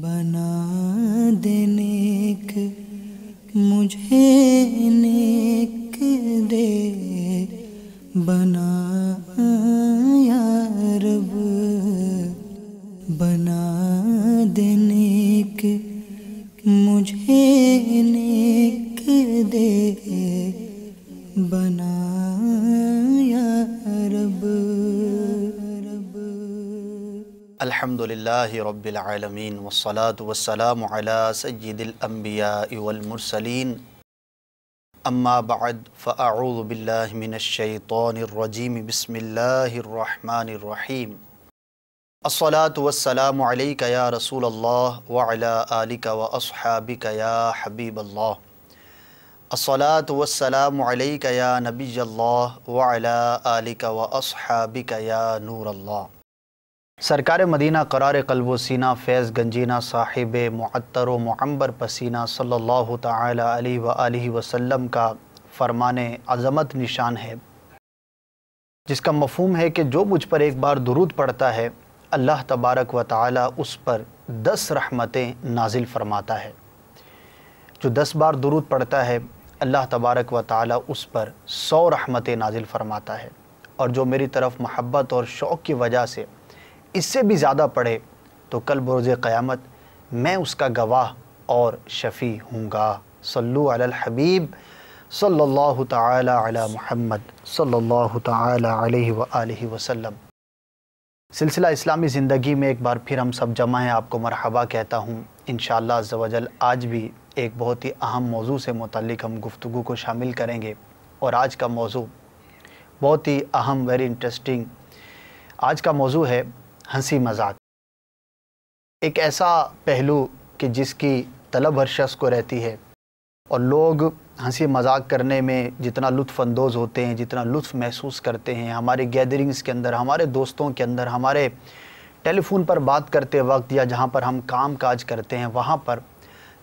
بنا دے نیک مجھے نیک دے بنا یا رب بنا دے نیک مجھے نیک دے بنا یا رب الحمدللہ رب العالمین والصلاة والسلام علی سید الانبیاء والمرسلین اما بعد فاعوذ باللہ من الشیطان الرجیم بسم اللہ الرحمن الرحیم الصلاة والسلام علیک یا رسول اللہ وعلی آلک واصحابک یا حبیب اللہ الصلاة والسلام علیک یا نبی اللہ وعلی آلک واصحابک یا نور اللہ۔ سرکار مدینہ قرار قلب و سینہ فیض گنجینہ صاحب معطر و معنبر پسینہ صلی اللہ تعالی علیہ وآلہ وسلم کا فرمان عظمت نشان ہے، جس کا مفہوم ہے کہ جو مجھ پر ایک بار درود پڑھتا ہے اللہ تبارک و تعالی اس پر 10 رحمتیں نازل فرماتا ہے۔ جو 10 بار درود پڑھتا ہے اللہ تبارک و تعالی اس پر 100 رحمتیں نازل فرماتا ہے، اور جو میری طرف محبت اور شوق کی وجہ سے اس سے بھی زیادہ پڑھے تو کل بروز قیامت میں اس کا گواہ اور شفیع ہوں گا۔ صلو علی الحبیب صلی اللہ تعالی علی محمد صلی اللہ تعالی علیہ وآلہ وسلم۔ سلسلہ اسلامی زندگی میں ایک بار پھر ہم سب جمع ہیں، آپ کو مرحبا کہتا ہوں۔ انشاءاللہ عز و جل آج بھی ایک بہت ہی اہم موضوع سے متعلق ہم گفتگو کو شامل کریں گے، اور آج کا موضوع بہت ہی اہم، ویری انٹرسٹنگ۔ آج کا موضوع ہے ہنسی مذاق، ایک ایسا پہلو کہ جس کی طلب ہر شخص کو رہتی ہے، اور لوگ ہنسی مذاق کرنے میں جتنا لطف اندوز ہوتے ہیں، جتنا لطف محسوس کرتے ہیں، ہمارے گیدرنگز کے اندر، ہمارے دوستوں کے اندر، ہمارے ٹیلی فون پر بات کرتے وقت، یا جہاں پر ہم کام کاج کرتے ہیں وہاں پر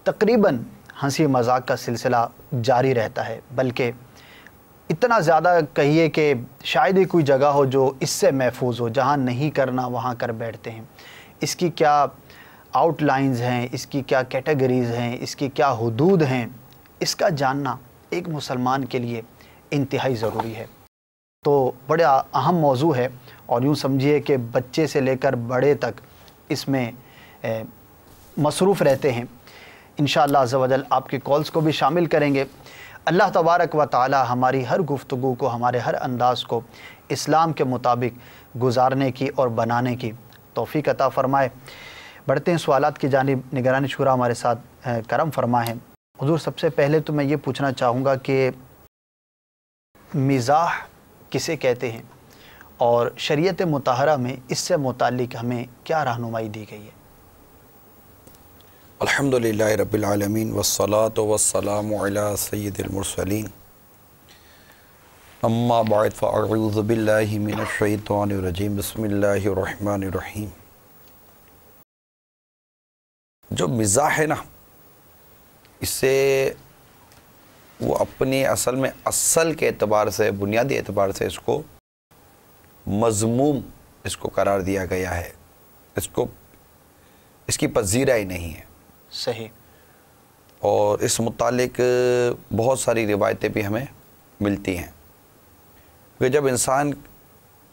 تقریباً ہنسی مذاق کا سلسلہ جاری رہتا ہے، بلکہ اتنا زیادہ کہیے کہ شاید ہی کوئی جگہ ہو جو اس سے محفوظ ہو، جہاں نہیں کرنا وہاں کر بیٹھتے ہیں۔ اس کی کیا آؤٹ لائنز ہیں، اس کی کیا کیٹیگریز ہیں، اس کی کیا حدود ہیں، اس کا جاننا ایک مسلمان کے لیے انتہائی ضروری ہے۔ تو بڑا اہم موضوع ہے، اور یوں سمجھیے کہ بچے سے لے کر بڑے تک اس میں مصروف رہتے ہیں۔ انشاءاللہ عز و جل آپ کے کالز کو بھی شامل کریں گے۔ اللہ تبارک و تعالی ہماری ہر گفتگو کو، ہمارے ہر انداز کو اسلام کے مطابق گزارنے کی اور بنانے کی توفیق عطا فرمائے۔ بڑھتے ہیں سوالات کی جانب۔ نگران شورا ہمارے ساتھ کرم فرما ہے۔ حضور، سب سے پہلے تو میں یہ پوچھنا چاہوں گا کہ مزاح کسے کہتے ہیں، اور شریعت مطہرہ میں اس سے متعلق ہمیں کیا رہنمائی دی گئی ہے؟ الحمدللہ رب العالمین والصلاة والسلام علی سید المرسلین اما بعد فاعوذ باللہ من الشیطان الرجیم بسم اللہ الرحمن الرحیم۔ جو مزاح ہے نا، اس سے وہ اپنی اصل میں کے اعتبار سے، بنیادی اعتبار سے اس کو مذموم اس کو قرار دیا گیا ہے، اس کی پذیرائی نہیں ہے۔ صحیح۔ اور اس متعلق بہت ساری روایتیں بھی ہمیں ملتی ہیں کہ جب انسان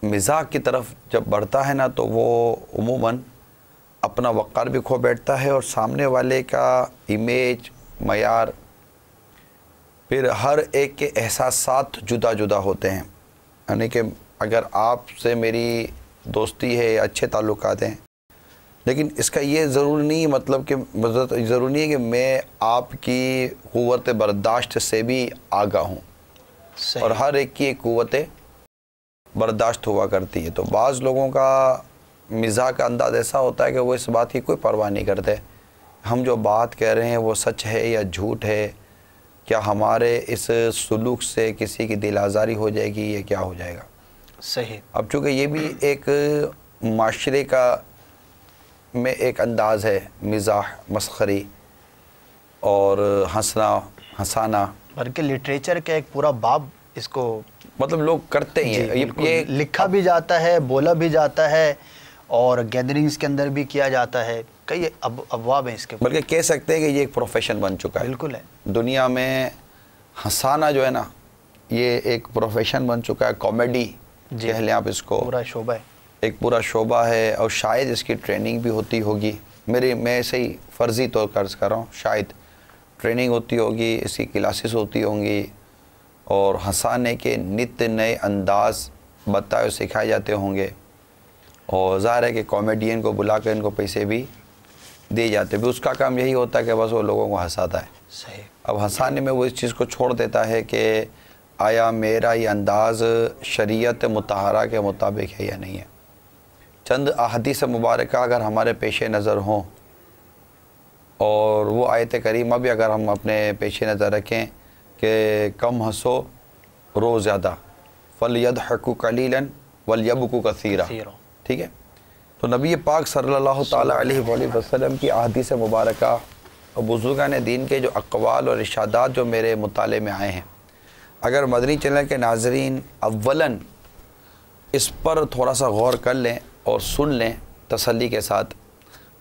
مزاح کی طرف جب بڑھتا ہے نا، تو وہ عموماً اپنا وقار بھی کھو بیٹھتا ہے، اور سامنے والے کا امیج، معیار، پھر ہر ایک کے احساسات جدا جدا ہوتے ہیں۔ یعنی کہ اگر آپ سے میری دوستی ہے، اچھے تعلقات ہیں، لیکن اس کا یہ ضروری نہیں، مطلب کہ ضروری نہیں ہے کہ میں آپ کی قوت برداشت سے بھی آگاہ ہوں۔ صحیح۔ اور ہر ایک کی ایک قوت برداشت ہوا کرتی ہے۔ تو بعض لوگوں کا مزاح کا انداز ایسا ہوتا ہے کہ وہ اس بات کی کوئی پرواہ نہیں کرتے، ہم جو بات کہہ رہے ہیں وہ سچ ہے یا جھوٹ ہے، کیا ہمارے اس سلوک سے کسی کی دل آزاری ہو جائے گی یا کیا ہو جائے گا۔ صحیح۔ اب چونکہ یہ بھی ایک معاشرے کا میں ایک انداز ہے، مزاح، مسخری اور ہنسانا، بلکہ لٹریچر کا ایک پورا باب اس کو مطلب لوگ کرتے ہی ہیں۔ یہ لکھا بھی جاتا ہے، بولا بھی جاتا ہے، اور گیدرنگز کے اندر بھی کیا جاتا ہے، کئی ابواب ہیں اس کے، بلکہ کہہ سکتے ہیں کہ یہ ایک پروفیشن بن چکا ہے. بالکل ہے. دنیا میں ہنسانا جو ہے نا یہ ایک پروفیشن بن چکا ہے. کامیڈی کہہ لیں آپ اس کو، پورا شعبہ ہے، ایک پورا شعبہ ہے. اور شاید اس کی ٹریننگ بھی ہوتی ہوگی. میں ایسے ہی فرضی طور پر عرض کر رہا ہوں، شاید ٹریننگ ہوتی ہوگی، اس کی کلاسز ہوتی ہوں گی، اور ہنسانے کے نت نئے انداز بتائے سکھائے جاتے ہوں گے. اور ظاہر ہے کہ کامیڈین کو بلا کر ان کو پیسے بھی دیے جاتے بھی. اس کا کام یہی ہوتا ہے کہ بس وہ لوگوں کو ہنساتا ہے. صحیح. اب ہنسانے میں وہ اس چیز کو چھوڑ دیتا ہے کہ آیا میرا یہ انداز شریعت مطہرہ کے مطابق ہے یا نہیں ہے. چند احادیث مبارکہ اگر ہمارے پیش نظر ہوں، اور وہ آیت کریمہ بھی اگر ہم اپنے پیش نظر رکھیں کہ کم ہنسو رو زیادہ، فَلْيَضْحَكُوا قَلِيلًا وَلْيَبْكُوا كَثِيرًا. ٹھیک ہے. تو نبی پاک صلی اللہ تعالیٰ علیہ وآلہ وسلم کی احادیث مبارکہ اور بزرگان دین کے جو اقوال اور ارشادات جو میرے مطالعے میں آئے ہیں، اگر مدنی چینل کے ناظرین اولاً اس پر تھوڑا سا غور کر لیں اور سن لیں تسلی کے ساتھ،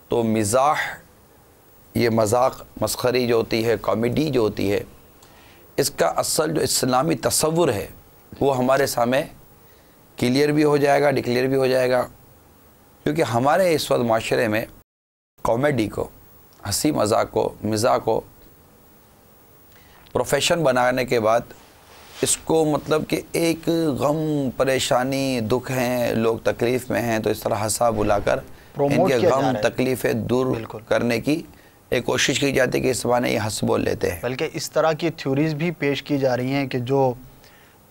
تو مزاح، یہ مذاق مسخری جو ہوتی ہے، کامیڈی جو ہوتی ہے، اس کا اصل جو اسلامی تصور ہے وہ ہمارے سامنے کلیئر بھی ہو جائے گا، ڈکلیئر بھی ہو جائے گا. کیونکہ ہمارے اس وقت معاشرے میں کامیڈی کو، ہنسی مذاق کو، مزاح کو پروفیشن بنانے کے بعد اس کو مطلب کہ ایک غم، پریشانی، دکھ ہیں، لوگ تکلیف میں ہیں، تو اس طرح ہنسا بلا کر ان کے غم تکلیفیں دور کرنے کی ایک کوشش کی جاتی ہے کہ اس بہانے یہ ہنس بول لیتے ہیں. بلکہ اس طرح کی تھیوریز بھی پیش کی جا رہی ہیں کہ جو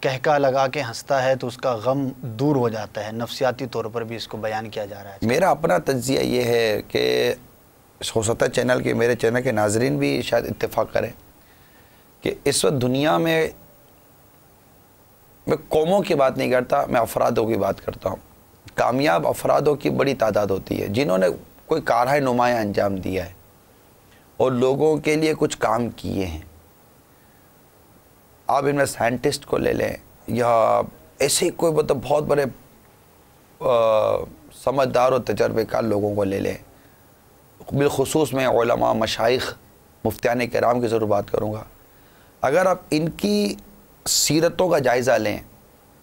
کہکا لگا کے ہنستا ہے تو اس کا غم دور ہو جاتا ہے. نفسیاتی طور پر بھی اس کو بیان کیا جا رہا ہے. میرا اپنا تجزیہ یہ ہے کہ ہو سکتا ہے چینل کے، میرے چینل کے ناظرین بھی شاید اتفاق کریں کہ اس وقت دنیا میں قوموں کی بات نہیں کرتا، میں افرادوں کی بات کرتا ہوں. کامیاب افرادوں کی بڑی تعداد ہوتی ہے جنہوں نے کوئی کارہ نمایاں انجام دیا ہے اور لوگوں کے لیے کچھ کام کیے ہیں. آپ ان میں سائنٹسٹ کو لے لیں یا ایسے کوئی مطلب بہت بڑے سمجھدار اور تجربے کار لوگوں کو لے لیں. بالخصوص میں علماء، مشائخ، مفتیان کرام کی ضرور بات کروں گا. اگر آپ ان کی سیرتوں کا جائزہ لیں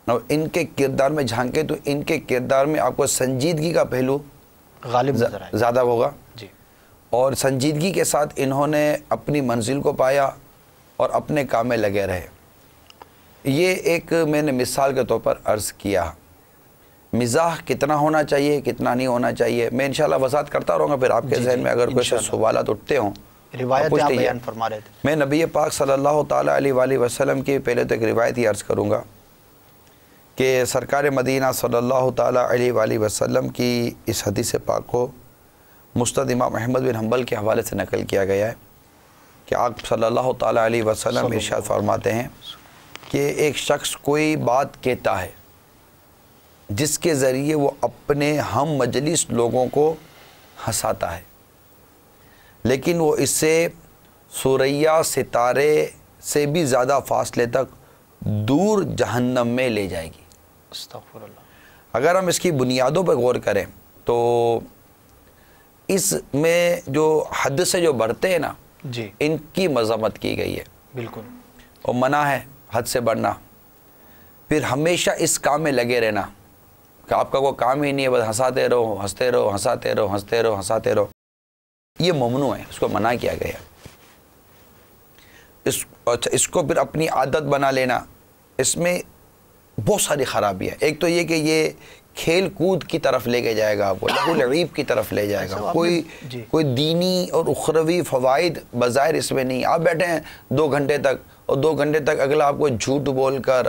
اور ان کے کردار میں جھانکیں تو ان کے کردار میں آپ کو سنجیدگی کا پہلو غالب نظر آئے زیادہ ہوگا. جی. اور سنجیدگی کے ساتھ انہوں نے اپنی منزل کو پایا اور اپنے کام میں لگے رہے. یہ ایک میں نے مثال کے طور پر عرض کیا. مزاح کتنا ہونا چاہیے، کتنا نہیں ہونا چاہیے، میں انشاءاللہ وضاحت کرتا رہوں گا. پھر آپ کے ذہن میں اگر کوئی سوالات اٹھتے ہوں، روایت آپ بیان فرما رہے تھے. میں نبی پاک صلی اللہ تعالیٰ علیہ وآلہ وسلم کی پہلے تو ایک روایت ہی عرض کروں گا کہ سرکار مدینہ صلی اللہ تعالیٰ علیہ وآلہ وسلم کی اس حدیث پاک کو مسند امام احمد بن حنبل کے حوالے سے نقل کیا گیا ہے کہ آپ صلی اللہ تعالیٰ علیہ وسلم ارشاد فرماتے ہیں کہ ایک شخص کوئی بات کہتا ہے جس کے ذریعے وہ اپنے ہم مجلس لوگوں کو ہنساتا ہے، لیکن وہ اس سے ثریا ستارے سے بھی زیادہ فاصلے تک دور جہنم میں لے جائے گی. استغفر اللہ. اگر ہم اس کی بنیادوں پر غور کریں تو اس میں جو حد سے جو بڑھتے ہیں نا، جی، ان کی مذمت کی گئی ہے. بالکل. اور منع ہے حد سے بڑھنا. پھر ہمیشہ اس کام میں لگے رہنا کہ آپ کا کوئی کام ہی نہیں ہے، بس ہنساتے رہو، ہنستے رہو، ہنساتے رہو، ہنستے رہو، ہنساتے رہو، یہ ممنوع ہے، اس کو منع کیا گیا. اس کو پھر اپنی عادت بنا لینا، اس میں بہت ساری خرابی ہے. ایک تو یہ کہ یہ کھیل کود کی طرف لے کے جائے گا، آپ کو لہو لعب کی طرف لے جائے گا. کوئی دینی اور اخروی فوائد بظاہر اس میں نہیں. آپ بیٹھے ہیں 2 گھنٹے تک اور 2 گھنٹے تک اگلا آپ کو جھوٹ بول کر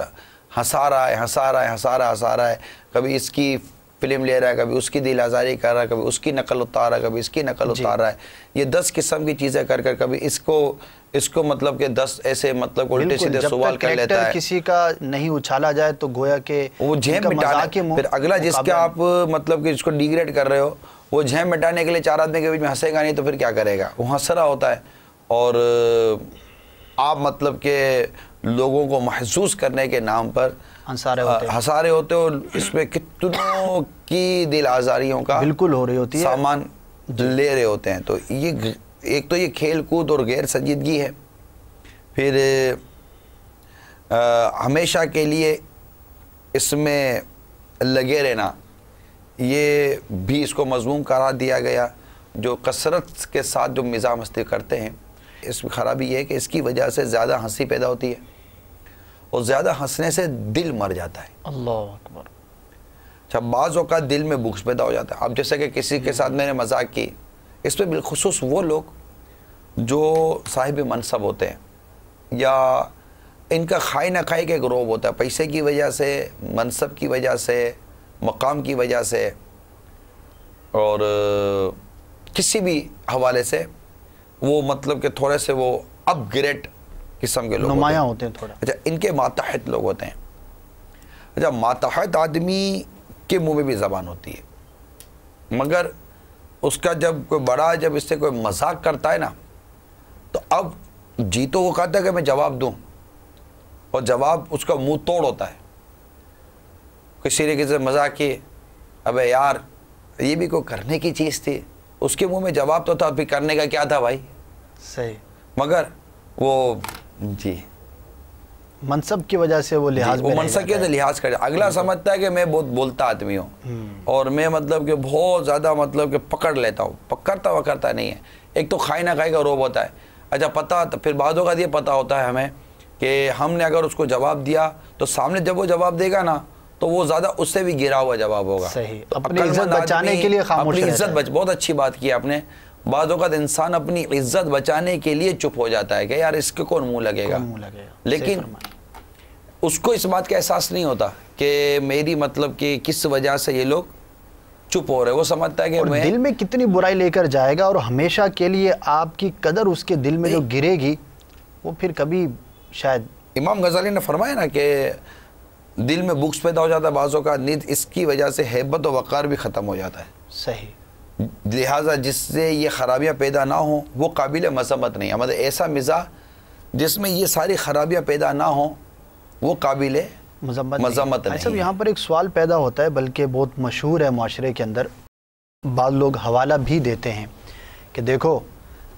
ہنسا رہا ہے، کبھی اس کی فلم لے رہا ہے، کبھی اس کی دل آزاری کر رہا ہے، کبھی اس کی نقل اتار رہا ہے، کبھی اس کی نقل اتار رہا ہے. یہ 10 قسم کی چیزیں کر کبھی اس کو مطلب کہ 10 ایسے مطلب الٹے سیدھے سوال کر لیتا ہے. کسی کا نہیں اچھالا جائے تو گویا کہ وہ جھیم مٹانا، پھر اگلا جس کا آپ مطلب کہ جس کو ڈیگریڈ کر رہے ہو وہ جھیم مٹانے کے لیے 4 آدمی کے بیچ میں ہنسے گا نہیں تو پھر کیا کرے گا؟ وہ ہنس رہا ہوتا ہے. اور آپ مطلب کہ لوگوں کو محسوس کرنے کے نام پر ہنسا رہے ہوتے ہو. اس میں کتنوں کی دل آزاریوں کا بالکل ہو رہی ہوتی ہے. سامان لے رہے ہوتے ہیں. تو یہ ایک تو یہ کھیل کود اور غیر سنجیدگی ہے. پھر ہمیشہ کے لیے اس میں لگے رہنا، یہ بھی اس کو مذموم قرار دیا گیا. جو کثرت کے ساتھ جو مزاح مستی کرتے ہیں، اس میں خرابی یہ ہے کہ اس کی وجہ سے زیادہ ہنسی پیدا ہوتی ہے اور زیادہ ہنسنے سے دل مر جاتا ہے. اللہ اکبر. اچھا، بعض اوقات دل میں بغض پیدا ہو جاتا ہے. اب جیسے کہ کسی کے ساتھ میں نے مذاق کی، اس پہ بالخصوص وہ لوگ جو صاحب منصب ہوتے ہیں یا ان کا کھائی نہ کھائی کا ایک روب ہوتا ہے، پیسے کی وجہ سے، منصب کی وجہ سے، مقام کی وجہ سے اور کسی بھی حوالے سے وہ مطلب کہ تھوڑے سے وہ اپ گریڈ قسم کے لوگ نمایاں ہوتے ہیں تھوڑا. اچھا، ان کے ماتحت لوگ ہوتے ہیں. اچھا، ماتحت آدمی کے منہ میں بھی زبان ہوتی ہے، مگر اس کا جب کوئی بڑا جب اس سے کوئی مذاق کرتا ہے نا، تو اب جی تو وہ کہتا ہے کہ میں جواب دوں، اور جواب اس کا منہ توڑ ہوتا ہے. کسی نے کسی سے مذاق کی، ابے یار یہ بھی کوئی کرنے کی چیز تھی، اس کے منہ میں جواب تو تھا، پھر کرنے کا کیا تھا بھائی؟ صحیح. مگر وہ جی منصب کی وجہ سے وہ لحاظ وہ منصب کے لحاظ کر، اگلا سمجھتا ہے کہ میں بہت بولتا آدمی ہوں اور میں مطلب کہ بہت زیادہ مطلب کہ پکڑ لیتا ہوں. پکڑتا وکڑتا نہیں ہے. ایک تو کھائی نہ کھائی کا روب ہوتا ہے. اچھا، پتہ پھر بعدوں کا یہ پتہ ہوتا ہے ہمیں کہ ہم نے اگر اس کو جواب دیا تو سامنے جب وہ جواب دے گا نا تو وہ زیادہ اس سے بھی گرا ہوا جواب ہوگا. صحیح. اپنی عزت بچانے کے لیے خاموش اپنی رہتا عزت بہت اچھی بات کی آپ نے. بعض اوقات انسان اپنی عزت بچانے کے لیے چپ ہو جاتا ہے کہ یار اس کے کون منہ لگے گا، لیکن اس کو اس بات کا احساس نہیں ہوتا کہ میری مطلب کہ کس وجہ سے یہ لوگ چپ ہو رہے. وہ سمجھتا ہے کہ میں دل میں کتنی برائی لے کر جائے گا اور ہمیشہ کے لیے آپ کی قدر اس کے دل میں جو گرے گی وہ پھر کبھی شاید. امام غزالی نے فرمایا نا کہ دل میں بغض پیدا ہو جاتا ہے بعضوں کا، نیند اس کی وجہ سے ہیبت و وقار بھی ختم ہو جاتا ہے. صحیح. لہٰذا جس سے یہ خرابیاں پیدا نہ ہوں وہ قابل مذمت نہیں ہے. مطلب ایسا مزاح جس میں یہ ساری خرابیاں پیدا نہ ہوں وہ قابل مذمت نہیں. صاحب یہاں پر ایک سوال پیدا ہوتا ہے، بلکہ بہت مشہور ہے معاشرے کے اندر. بعض لوگ حوالہ بھی دیتے ہیں کہ دیکھو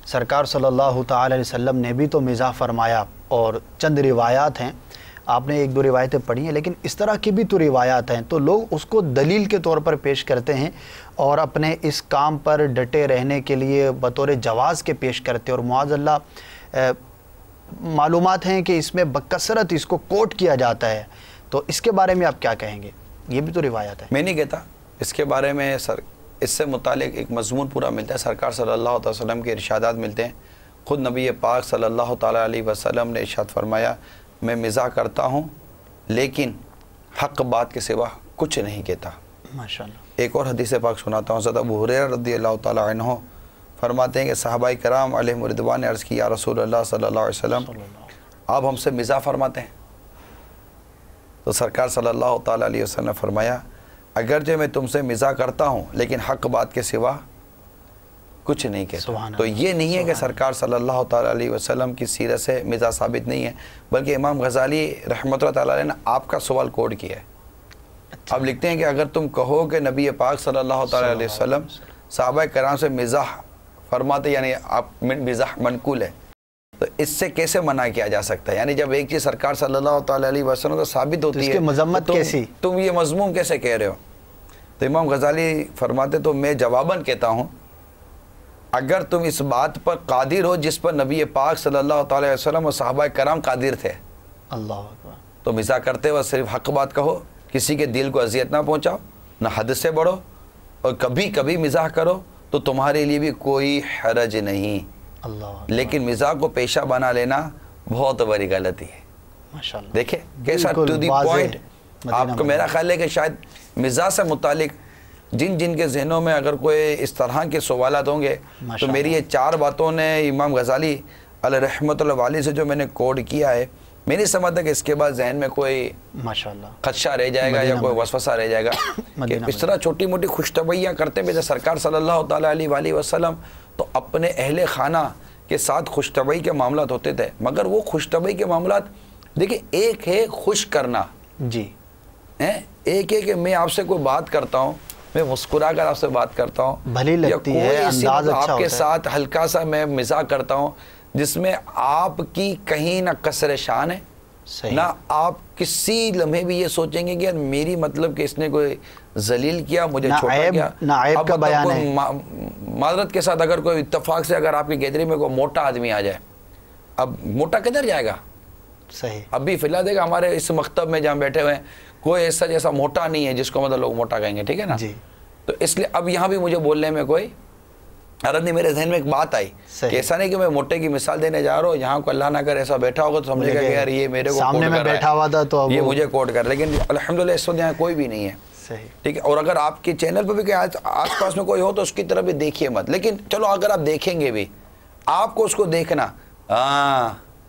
سرکار صلی اللہ تعالی علیہ وسلم نے بھی تو مزاح فرمایا، اور چند روایات ہیں، آپ نے ایک دو روایتیں پڑھی ہیں، لیکن اس طرح کی بھی تو روایات ہیں، تو لوگ اس کو دلیل کے طور پر پیش کرتے ہیں اور اپنے اس کام پر ڈٹے رہنے کے لیے بطور جواز کے پیش کرتے ہیں. اور معاذ اللہ معلومات ہیں کہ اس میں بکثرت اس کو کوٹ کیا جاتا ہے. تو اس کے بارے میں آپ کیا کہیں گے؟ یہ بھی تو روایت ہے. میں نہیں کہتا اس کے بارے میں. اس سے متعلق ایک مضمون پورا ملتا ہے. سرکار صلی اللہ علیہ وسلم کے ارشادات ملتے ہیں. خود نبی پاک صلی اللہ تعالیٰ علیہ وسلم نے ارشاد فرمایا، میں مزاح کرتا ہوں لیکن حق بات کے سوا کچھ نہیں کہتا. ماشاءاللہ. ایک اور حدیث پاک سناتا ہوں. حضرت ابو ہریرہ رضی اللہ تعالیٰ عنہ فرماتے ہیں کہ صحابہ کرام علیہم رضوان نے عرض کی، یا رسول اللہ صلی اللہ علیہ وسلم آپ ہم سے مزاح فرماتے ہیں؟ تو سرکار صلی اللہ تعالیٰ علیہ وسلم نے فرمایا، اگرچہ میں تم سے مزاح کرتا ہوں لیکن حق بات کے سوا کچھ نہیں کہتا. تو یہ نہیں ہے کہ سرکار صلی اللہ تعالیٰ علیہ وسلم کی سیرت سے مزاح ثابت نہیں ہے، بلکہ امام غزالی رحمۃ اللہ تعالیٰ نے آپ کا سوال کوڈ کیا ہے. اب لکھتے ہیں کہ اگر تم کہو کہ نبی پاک صلی اللہ تعالیٰ علیہ وسلم صحابہ کرام سے مزاح فرماتے، یعنی آپ مزاح منقول ہے، تو اس سے کیسے منع کیا جا سکتا ہے؟ یعنی جب ایک چیز سرکار صلی اللہ تعالیٰ علیہ وسلم تو ثابت ہوتی ہے، اس کی مذمت کیسی؟ تم یہ مذموم کیسے کہہ رہے ہو؟ تو امام غزالی فرماتے تو میں جواباً کہتا ہوں، اگر تم اس بات پر قادر ہو جس پر نبی پاک صلی اللہ تعالیٰ علیہ وسلم اور صحابہ کرام قادر تھے، اللہ اکبر، تو مزاح کرتے ہوئے صرف حق بات کہو، کسی کے دل کو اذیت نہ پہنچاؤ، نہ حد سے بڑھو، اور کبھی کبھی مزاح کرو تو تمہارے لیے بھی کوئی حرج نہیں. اللہ. لیکن مزاح کو پیشہ بنا لینا بہت بڑی غلطی ہے. ماشاءاللہ. دیکھیں کیسا ٹو دی پوائنٹ. آپ کو میرا خیال ہے کہ شاید مزاح سے متعلق جن کے ذہنوں میں اگر کوئی اس طرح کے سوالات ہوں گے تو میری یہ 4 باتوں نے امام غزالی علیہ رحمۃ اللہ علیہ سے جو میں نے کوڈ کیا ہے، میں نہیں سمجھتا کہ اس کے بعد ذہن میں کوئی ماشاءاللہ خدشہ رہ جائے گا یا کوئی وسوسہ رہ جائے گا کہ اس طرح چھوٹی موٹی خوش طبعیاں کرتے ہوئے سرکار صلی اللہ تعالیٰ علیہ وسلم تو اپنے اہل خانہ کے ساتھ خوش طبعی کے معاملات ہوتے تھے، مگر وہ خوش طبعی کے معاملات دیکھیں، ایک ہے خوش کرنا، جی، ایک ہے کہ میں آپ سے کوئی بات کرتا ہوں میں مسکرا کر آپ سے بات کرتا ہوں, بھلی لگتی ہے, انداز اچھا ہوتا ہے, آپ کے ساتھ ہلکا سا میں مزاح کرتا ہوں جس میں آپ کی کہیں نہ کسر شان ہے, نہ آپ کسی لمحے بھی یہ سوچیں گے کہ یار میری مطلب کہ اس نے کوئی ذلیل کیا, مجھے چھوٹا کیا. نہ عیب کا بیان ہے. معذرت کے ساتھ اگر کوئی اتفاق سے اگر آپ کی گیدری میں کوئی موٹا آدمی آ جائے, اب موٹا کدھر جائے گا؟ صحیح. ابھی فی الحال دیکھا ہمارے اس مکتب میں جہاں بیٹھے ہوئے ہیں کوئی ایسا جیسا موٹا نہیں ہے جس کو مطلب لوگ موٹا کہیں گے, ٹھیک ہے نا. جی. تو اس لیے اب یہاں بھی مجھے بولنے میں کوئی حرج نہیں. میرے ذہن میں ایک بات آئی کہ ایسا نہیں کہ میں موٹے کی مثال دینے جا رہا ہوں, یہاں کو اللہ نہ کرے ایسا بیٹھا ہوگا تو سمجھے گا کہ یار یہ میرے کو سامنے میں بیٹھا ہوا تھا تو یہ مجھے کوٹ کر, لیکن الحمدللہ اس وقت یہاں کوئی بھی نہیں ہے. صحیح. ٹھیک ہے. اور اگر آپ کے چینل پہ بھی کوئی آس پاس میں کوئی ہو تو اس کی طرف بھی دیکھیے مت, لیکن چلو اگر آپ دیکھیں گے بھی آپ کو اس کو دیکھنا.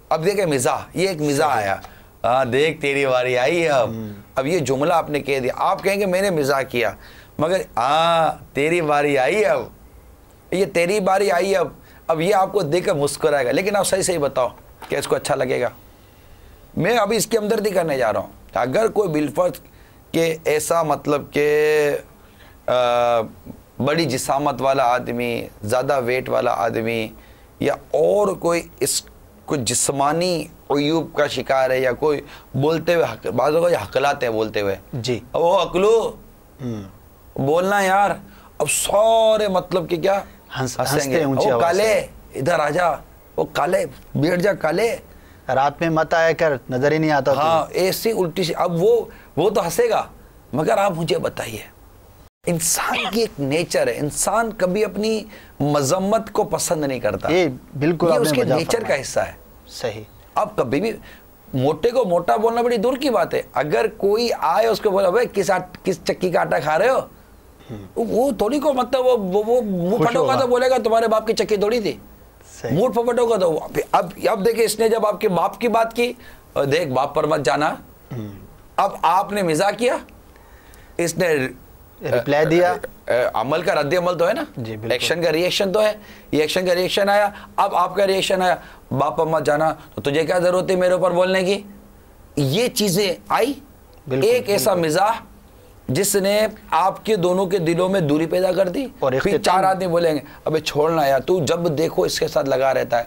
اب دیکھیں مزاح, یہ ایک مزاح آیا, دیکھ تیری باری آئی ہے. اب یہ جملہ آپ نے کہہ دیا, آپ کہیں گے میں نے مزاح کیا, مگر تیری باری آئی ہے, اب یہ تیری باری آئی ہے, اب یہ آپ کو دیکھ کر مسکرائے گا. لیکن آپ صحیح صحیح بتاؤ کہ اس کو اچھا لگے گا. میں ابھی اس کی ہمدردی کرنے جا رہا ہوں. اگر کوئی بالفرض کہ ایسا مطلب کہ بڑی جسامت والا آدمی, زیادہ ویٹ والا آدمی, یا اور کوئی اس کوئی جسمانی عیوب کا شکار ہے, یا کوئی بولتے ہوئے بعضوں کو حقلاتے ہیں بولتے ہوئے, جی وہ عقلو بولنا یار, اب سارے مطلب کہ کیا ہنسیں گے, وہ کالے ادھر آ جا, وہ کالے بیٹھ جا, کالے رات میں مت آیا کر, نظر ہی نہیں آتا. ہاں ایسی الٹی سی. اب وہ تو ہنسے گا, مگر آپ مجھے بتائیے انسان کی ایک نیچر ہے, انسان کبھی اپنی مذمت کو پسند نہیں کرتا. یہ بالکل یہ اس کے نیچر کا حصہ ہے. صحیح. اب کبھی بھی موٹے کو موٹا بولنا بڑی دور کی بات ہے. اگر کوئی آئے اس کو بولا بھائی کس چکی کا آٹا کھا رہے ہو, وہ تھوڑی کو مطلب وہ منہ پھٹو گا تو بولے گا تمہارے باپ کی چکی تھوڑی تھی, منہ پھٹو گا تو. اب دیکھیں اس نے جب آپ کے باپ کی بات کی, دیکھ باپ پر مت جانا, اب آپ نے مزاح کیا, اس نے ریپلائی دیا, عمل کا رد عمل تو ہے نا, ایکشن کا ری ایکشن تو ہے. یہ ایکشن کا ری ایکشن آیا, اب آپ کا ری ایکشن آیا, باپ پر مت جانا, تو تجھے کیا ضرورت ہے میرے اوپر بولنے کی. یہ چیزیں آئی. ایک ایسا مزاح جس نے آپ کے دونوں کے دلوں میں دوری پیدا کر دی, اور پھر چار آدمی بولیں گے ابے چھوڑنا یار, تو جب دیکھو اس کے ساتھ لگا رہتا ہے.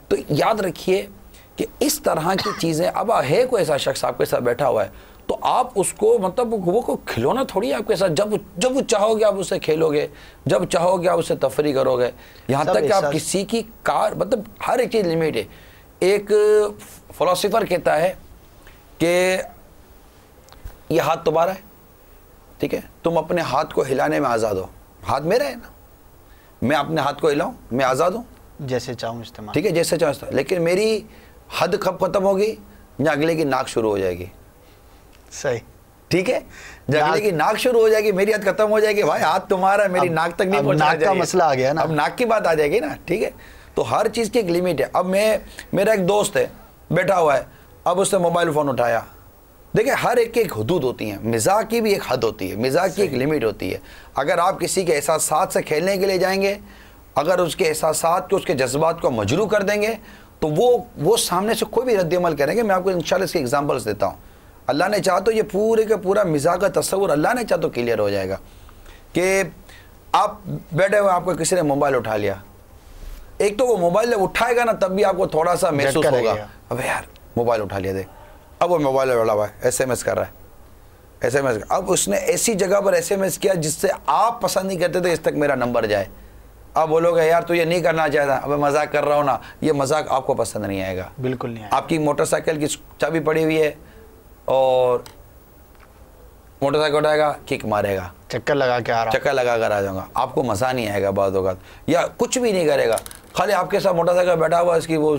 تو یاد رکھیے کہ اس طرح کی چیزیں, اب ہے کوئی ایسا شخص آپ کے ساتھ بیٹھا ہوا ہے تو آپ اس کو مطلب وہ کو کھلونا تھوڑی ہے آپ کے ساتھ. جب وہ چاہو گے آپ اسے کھیلو گے, جب چاہو گے آپ اسے تفریح کرو گے, یہاں تک کہ آپ کسی کی کار مطلب ہر ایک چیز لمٹ ہے. ایک فلسفر کہتا ہے کہ یہ ہاتھ تمہارا ہے, ٹھیک ہے, تم اپنے ہاتھ کو ہلانے میں آزاد ہو. ہاتھ میرا ہے نا, میں اپنے ہاتھ کو ہلاؤں, میں آزاد ہوں, جیسے چاہوں استعمال, ٹھیک ہے, جیسے چاہوں استعمال. لیکن میری حد کب ختم ہوگی, یا اگلے کی ناک شروع ہو جائے گی. صحیح, ٹھیک ہے, جب اگلے کی ناک شروع ہو جائے گی میری حد ختم ہو جائے گی. بھائی ہاتھ تمہارا ہے, میری ناک تک نہیں پہنچنا چاہیے. ناک کا مسئلہ آ گیا نا, اب ناک کی بات آ جائے گی نا, ٹھیک ہے. تو ہر چیز کی ایک لمٹ ہے. اب میرا ایک دوست ہے بیٹھا ہوا ہے, اب اس نے موبائل فون اٹھایا. دیکھیں ہر ایک کی ایک حدود ہوتی ہیں, مزاح کی بھی ایک حد ہوتی ہے, مزاح کی ایک لمٹ ہوتی ہے. اگر آپ کسی کے احساسات سے کھیلنے کے لیے جائیں گے, اگر اس کے احساسات کو, اس کے جذبات کو مجروح کر دیں گے, تو وہ سامنے سے کوئی بھی رد عمل کریں گے. میں آپ کو انشاءاللہ اس کے ایگزامپلس دیتا ہوں. اللہ نے چاہا تو یہ پورے کا پورا مزاح کا تصور اللہ نے چاہا تو کلیئر ہو جائے گا. کہ آپ بیٹھے ہوئے, آپ کو کسی نے موبائل اٹھا لیا, ایک تو وہ موبائل اٹھائے گا نا تب بھی آپ کو تھوڑا سا محسوس ہوگا, اب یار موبائل اٹھا لیا, دیکھ اب وہ موبائل بڑا ہوا ہے, ایس ایم ایس کر رہا ہے, ایس ایم ایس. اب اس نے ایسی جگہ پر ایس ایم ایس کیا جس سے آپ پسند نہیں کرتے تھے اس تک میرا نمبر جائے. اب بولو گے یار تو یہ نہیں کرنا چاہتا, اب مذاق کر رہا ہوں نا, یہ مذاق آپ کو پسند نہیں آئے گا, بالکل نہیں. آپ کی موٹر سائیکل کی چابی پڑی ہوئی ہے اور موٹر سائیکل اٹھائے گا, کک مارے گا, چکر لگا کے آ رہا, چکر لگا کر آ جاؤں گا, آپ کو مزہ نہیں آئے گا بعض اوقات. یا کچھ بھی نہیں کرے گا, خالی آپ کے ساتھ موٹر سائیکل بیٹھا ہوا, اس کی وہ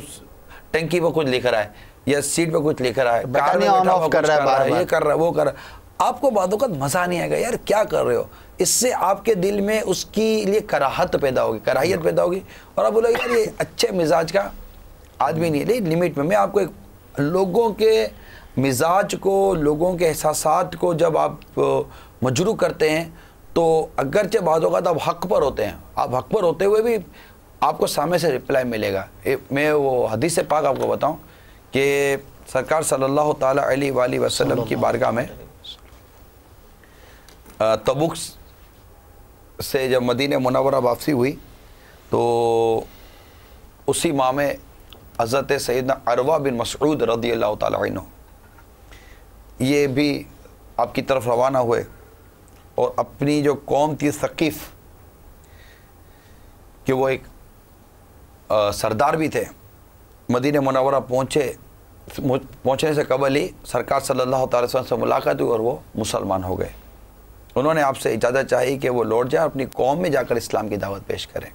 ٹنکی پہ کچھ لکھ رہا ہے, یا سیٹ پہ کچھ لکھ رہا ہے, کار میں بیٹھا ہوا کر رہا ہے, یہ کر رہا ہے, وہ کر رہا ہے. آپ کو بعض اوقات مزہ نہیں آئے گا, یار کیا کر رہے ہو. اس سے آپ کے دل میں اس کی لیے کراہت پیدا ہوگی, کراہیت پیدا ہوگی, اور آپ بولو یار یہ اچھے مزاج کا آدمی نہیں ہے. لیکن لمٹ میں, میں آپ کو ایک لوگوں کے مزاج کو, لوگوں کے احساسات کو جب آپ مجروح کرتے ہیں تو اگرچہ بعض اوقات آپ حق پر ہوتے ہیں, آپ حق پر ہوتے ہوئے بھی آپ کو سامنے سے رپلائی ملے گا. میں وہ حدیث پاک آپ کو بتاؤں کہ سرکار صلی اللہ تعالیٰ علیہ وآلہ وسلم کی بارگاہ میں تبوک سے جب مدینہ منورہ واپسی ہوئی تو اسی ماہ میں حضرت سیدنا عروہ بن مسعود رضی اللہ تعالیٰ عنہ یہ بھی آپ کی طرف روانہ ہوئے، اور اپنی جو قوم تھی ثقیف کہ وہ ایک سردار بھی تھے، مدینہ منورہ پہنچنے سے قبل ہی سرکار صلی اللہ تعالی وسلم سے ملاقات ہوئی اور وہ مسلمان ہو گئے۔ انہوں نے آپ سے اجازت چاہی کہ وہ لوٹ جائیں اور اپنی قوم میں جا کر اسلام کی دعوت پیش کریں۔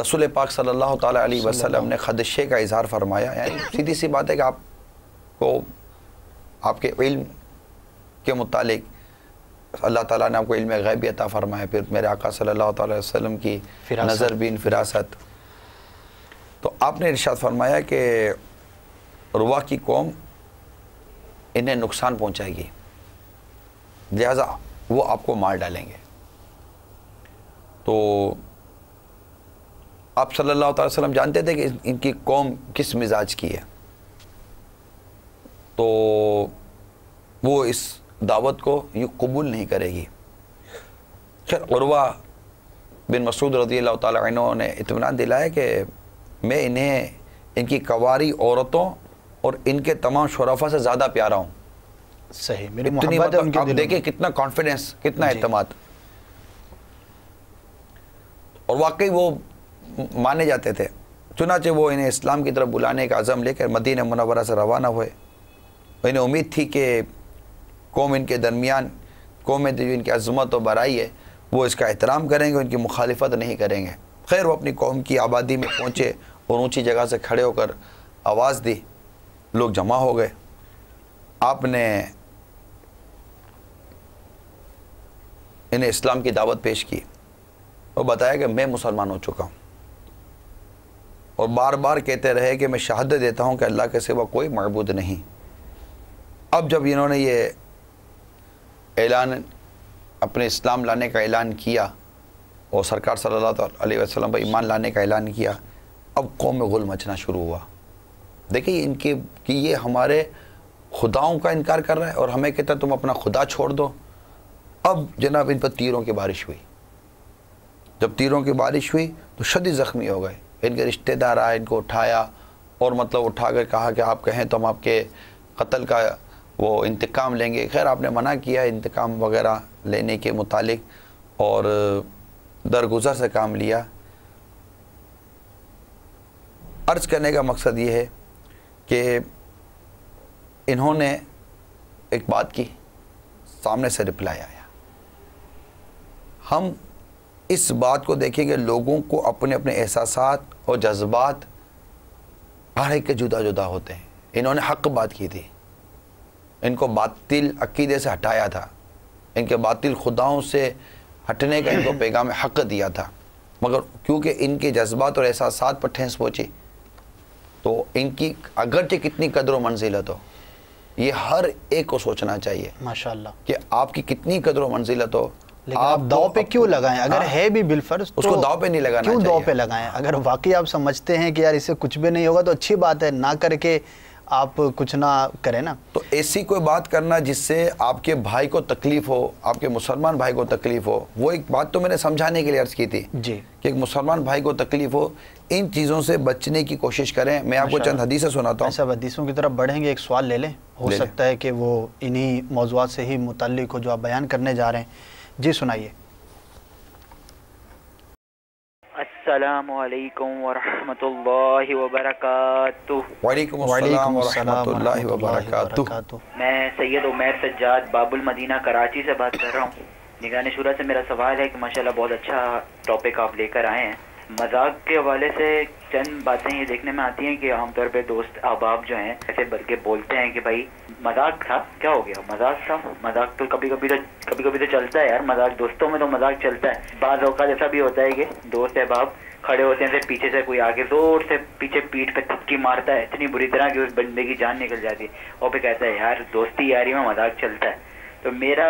رسول پاک صلی اللہ تعالی علیہ وسلم نے خدشے کا اظہار فرمایا، یعنی سیدھی سی بات ہے کہ آپ کو آپ کے علم کے متعلق اللہ تعالیٰ نے آپ کو علم غیب بھی عطا فرمایا، پھر میرے آقا صلی اللہ تعالی وسلم کی نظر بین فراست، تو آپ نے ارشاد فرمایا کہ عروہ کی قوم انہیں نقصان پہنچائے گی، لہذا وہ آپ کو مار ڈالیں گے۔ تو آپ صلی اللہ تعالی وسلم جانتے تھے کہ ان کی قوم کس مزاج کی ہے، تو وہ اس دعوت کو یوں قبول نہیں کرے گی۔ خیر عروہ بن مسعود رضی اللہ تعالی عنہ نے اطمینان دلایا کہ میں انہیں ان کی کنواری عورتوں اور ان کے تمام شرفاء سے زیادہ پیارا ہوں۔ صحیح، میری اتنی محبت ہے ان کے آپ دلوں دیکھیں میں۔ کتنا کانفیڈنس، کتنا اعتماد، اور واقعی وہ مانے جاتے تھے۔ چنانچہ وہ انہیں اسلام کی طرف بلانے کا عزم لے کر مدینہ منورہ سے روانہ ہوئے۔ انہیں امید تھی کہ قوم ان کے درمیان، قوم میں جو ان کی عظمت و برائی ہے وہ اس کا احترام کریں گے، ان کی مخالفت نہیں کریں گے۔ خیر وہ اپنی قوم کی آبادی میں پہنچے اور اونچی جگہ سے کھڑے ہو کر آواز دی، لوگ جمع ہو گئے۔ آپ نے انہیں اسلام کی دعوت پیش کی اور بتایا کہ میں مسلمان ہو چکا ہوں، اور بار بار کہتے رہے کہ میں شہادت دیتا ہوں کہ اللہ کے سوا کوئی معبود نہیں۔ اب جب انہوں نے یہ اعلان، اپنے اسلام لانے کا اعلان کیا اور سرکار صلی اللہ علیہ وسلم پر ایمان لانے کا اعلان کیا، اب قوم میں غل مچنا شروع ہوا۔ دیکھیں ان کے کہ یہ ہمارے خداؤں کا انکار کر رہا ہے اور ہمیں کہتا ہے تم اپنا خدا چھوڑ دو۔ اب جناب ان پر تیروں کی بارش ہوئی۔ جب تیروں کی بارش ہوئی تو شدید زخمی ہو گئے۔ ان کے رشتہ دار آئے، ان کو اٹھایا اور مطلب اٹھا کر کہا کہ آپ کہیں تو ہم آپ کے قتل کا وہ انتقام لیں گے۔ خیر آپ نے منع کیا انتقام وغیرہ لینے کے متعلق اور درگزر سے کام لیا۔ عرض کرنے کا مقصد یہ ہے کہ انہوں نے ایک بات کی، سامنے سے رپلائی آیا۔ ہم اس بات کو دیکھیں کہ لوگوں کو اپنے اپنے احساسات اور جذبات ہر ایک کے جدا جدا ہوتے ہیں۔ انہوں نے حق بات کی تھی، ان کو باطل عقیدے سے ہٹایا تھا، ان کے باطل خداؤں سے ہٹنے کا ان کو پیغام حق دیا تھا، مگر کیونکہ ان کے جذبات اور احساسات پر ٹھیس پہنچی تو ان کی اگرچہ کتنی قدر و منزلت ہو، یہ ہر ایک کو سوچنا چاہیے ماشاءاللہ کہ آپ کی کتنی قدر و منزلت ہو، لیکن آپ داؤ پہ کیوں لگائیں؟ اگر ہے بھی بالفرض اس کو داؤ پہ نہیں لگانا کیوں چاہیے۔ داؤ پہ لگائیں؟ اگر واقعی آپ سمجھتے ہیں کہ یار اس سے کچھ بھی نہیں ہوگا تو اچھی بات ہے، نہ کر کے آپ کچھ نہ کریں نا۔ تو ایسی کوئی بات کرنا جس سے آپ کے بھائی کو تکلیف ہو، آپ کے مسلمان بھائی کو تکلیف ہو، وہ ایک بات تو میں نے سمجھانے کے لیے عرض کی تھی جی کہ ایک مسلمان بھائی کو تکلیف ہو، ان چیزوں سے بچنے کی کوشش کریں۔ میں آپ کو چند حدیثیں سناتا ہوں۔ ایسا حدیثوں کی طرف بڑھیں گے، ایک سوال لے لیں، ہو سکتا ہے کہ وہ انہی موضوعات سے ہی متعلق ہو جو آپ بیان کرنے جا رہے ہیں۔ جی سنائیے۔ السلام علیکم ورحمۃ اللہ وبرکاتہ۔ وعلیکم السلام ورحمۃ اللہ وبرکاتہ۔ میں سید عمیر سجاد باب المدینہ کراچی سے بات کر رہا ہوں۔ نگران شورا سے میرا سوال ہے کہ ماشاءاللہ بہت اچھا ٹاپک آپ لے کر آئے ہیں۔ مذاق کے حوالے سے چند باتیں یہ دیکھنے میں آتی ہیں کہ عام طور پہ دوست احباب جو ہیں ایسے بلکہ بولتے ہیں کہ بھائی مذاق تھا، کیا ہو گیا، مذاق تھا، مذاق تو کبھی کبھی تو چلتا ہے یار، مذاق دوستوں میں تو مذاق چلتا ہے۔ بعض اوقات ایسا بھی ہوتا ہے کہ دوست احباب کھڑے ہوتے ہیں، سے پیچھے سے کوئی آگے زور سے پیچھے پیٹھ پہ تھپکی مارتا ہے اتنی بری طرح کہ اس بندے کی جان نکل جاتی ہے، اور پھر کہتا ہے یار دوستی یاری میں مذاق چلتا ہے۔ تو میرا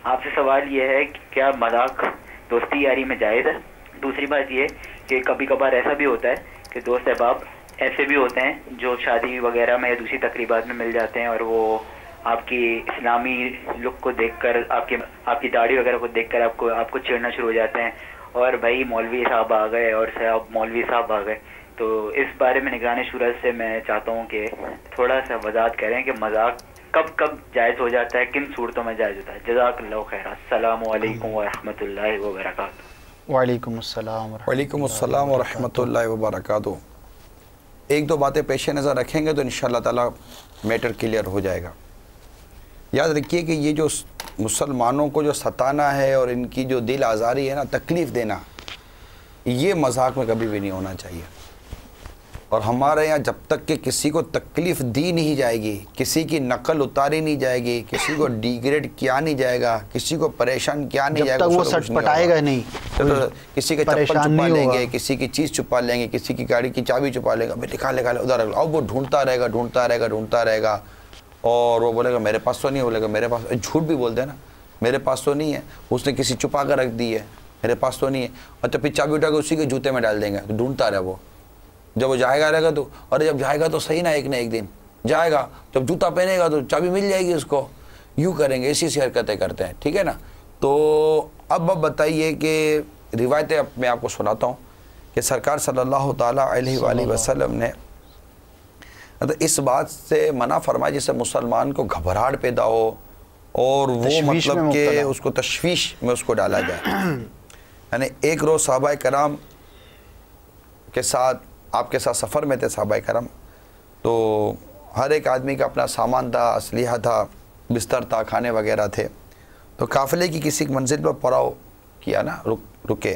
آپ سے سوال یہ ہے کہ کیا مذاق دوستی یاری میں جائز ہے؟ دوسری بات یہ کہ کبھی کبھار ایسا بھی ہوتا ہے کہ دوست احباب ایسے بھی ہوتے ہیں جو شادی وغیرہ میں یا دوسری تقریبات میں مل جاتے ہیں اور وہ آپ کی اسلامی لک کو دیکھ کر، آپ کی داڑھی وغیرہ کو دیکھ کر آپ کو چھیڑنا شروع ہو جاتے ہیں، اور بھائی مولوی صاحب آ گئے اور مولوی صاحب آ گئے. تو اس بارے میں نگران شورا سے میں چاہتا ہوں کہ تھوڑا سا وضاحت کریں کہ مذاق کب جائز ہو جاتا ہے، کن صورتوں میں جائز ہوتا ہے. جزاک اللہ خیر. السلام علیکم ورحمۃ اللہ وبرکاتہ. وعلیکم السلام وعلیکم السلام ورحمۃ اللہ وبرکاتہ. ایک دو باتیں پیش نظر رکھیں گے تو انشاءاللہ تعالی میٹر کلیئر ہو جائے گا. یاد رکھیے کہ یہ جو مسلمانوں کو جو ستانا ہے اور ان کی جو دل آزاری ہے نا، تکلیف دینا، یہ مذاق میں کبھی بھی نہیں ہونا چاہیے. اور ہمارے یہاں جب تک کہ کسی کو تکلیف دی نہیں جائے گی، کسی کی نقل اتاری نہیں جائے گی، کسی کو ڈیگریڈ کیا نہیں جائے گا، کسی کو پریشان کیا نہیں جائے گا، جب تک وہ سٹ پٹائے گا نہیں، کسی کے چپل چھپا لیں گے، کسی کی چیز چھپا لیں گے، کسی کی گاڑی کی چابی چھپا لیں گے، لکھا ادھر رکھ لو. اب وہ ڈھونڈتا رہے گا اور وہ بولے گا میرے پاس تو نہیں، بولے گا میرے پاس. جھوٹ بھی بولتے ہیں نا، میرے پاس تو نہیں ہے، اس نے کسی چھپا کر رکھ دی ہے، میرے پاس تو نہیں ہے. اور تو پھر چابی اٹھا کے اسی کے جوتے میں ڈال دیں گے. ڈھونڈتا رہے وہ. جب وہ جائے گا رہے گا تو، اور جب جائے گا تو صحیح نا، ایک نہ ایک دن جائے گا، جب جوتا پہنے گا تو چابی مل جائے گی اس کو. یوں کریں گے، اسی حرکتیں کرتے ہیں. ٹھیک ہے نا. تو اب بتائیے کہ روایتیں میں آپ کو سناتا ہوں کہ سرکار صلی اللہ تعالیٰ علیہ وآلہ وسلم نے اس بات سے منع فرمایا جس سے مسلمان کو گھبراہٹ پیدا ہو اور وہ مطلب کہ اس کو تشویش میں اس کو ڈالا جائے. یعنی ایک روز صحابہ کرام کے ساتھ، آپ کے ساتھ سفر میں تھے صحابہ کرام، تو ہر ایک آدمی کا اپنا سامان تھا، اسلحہ تھا، بستر تھا، کھانے وغیرہ تھے. تو قافلے کی کسی منزل پر پڑاؤ کیا نا، رکے.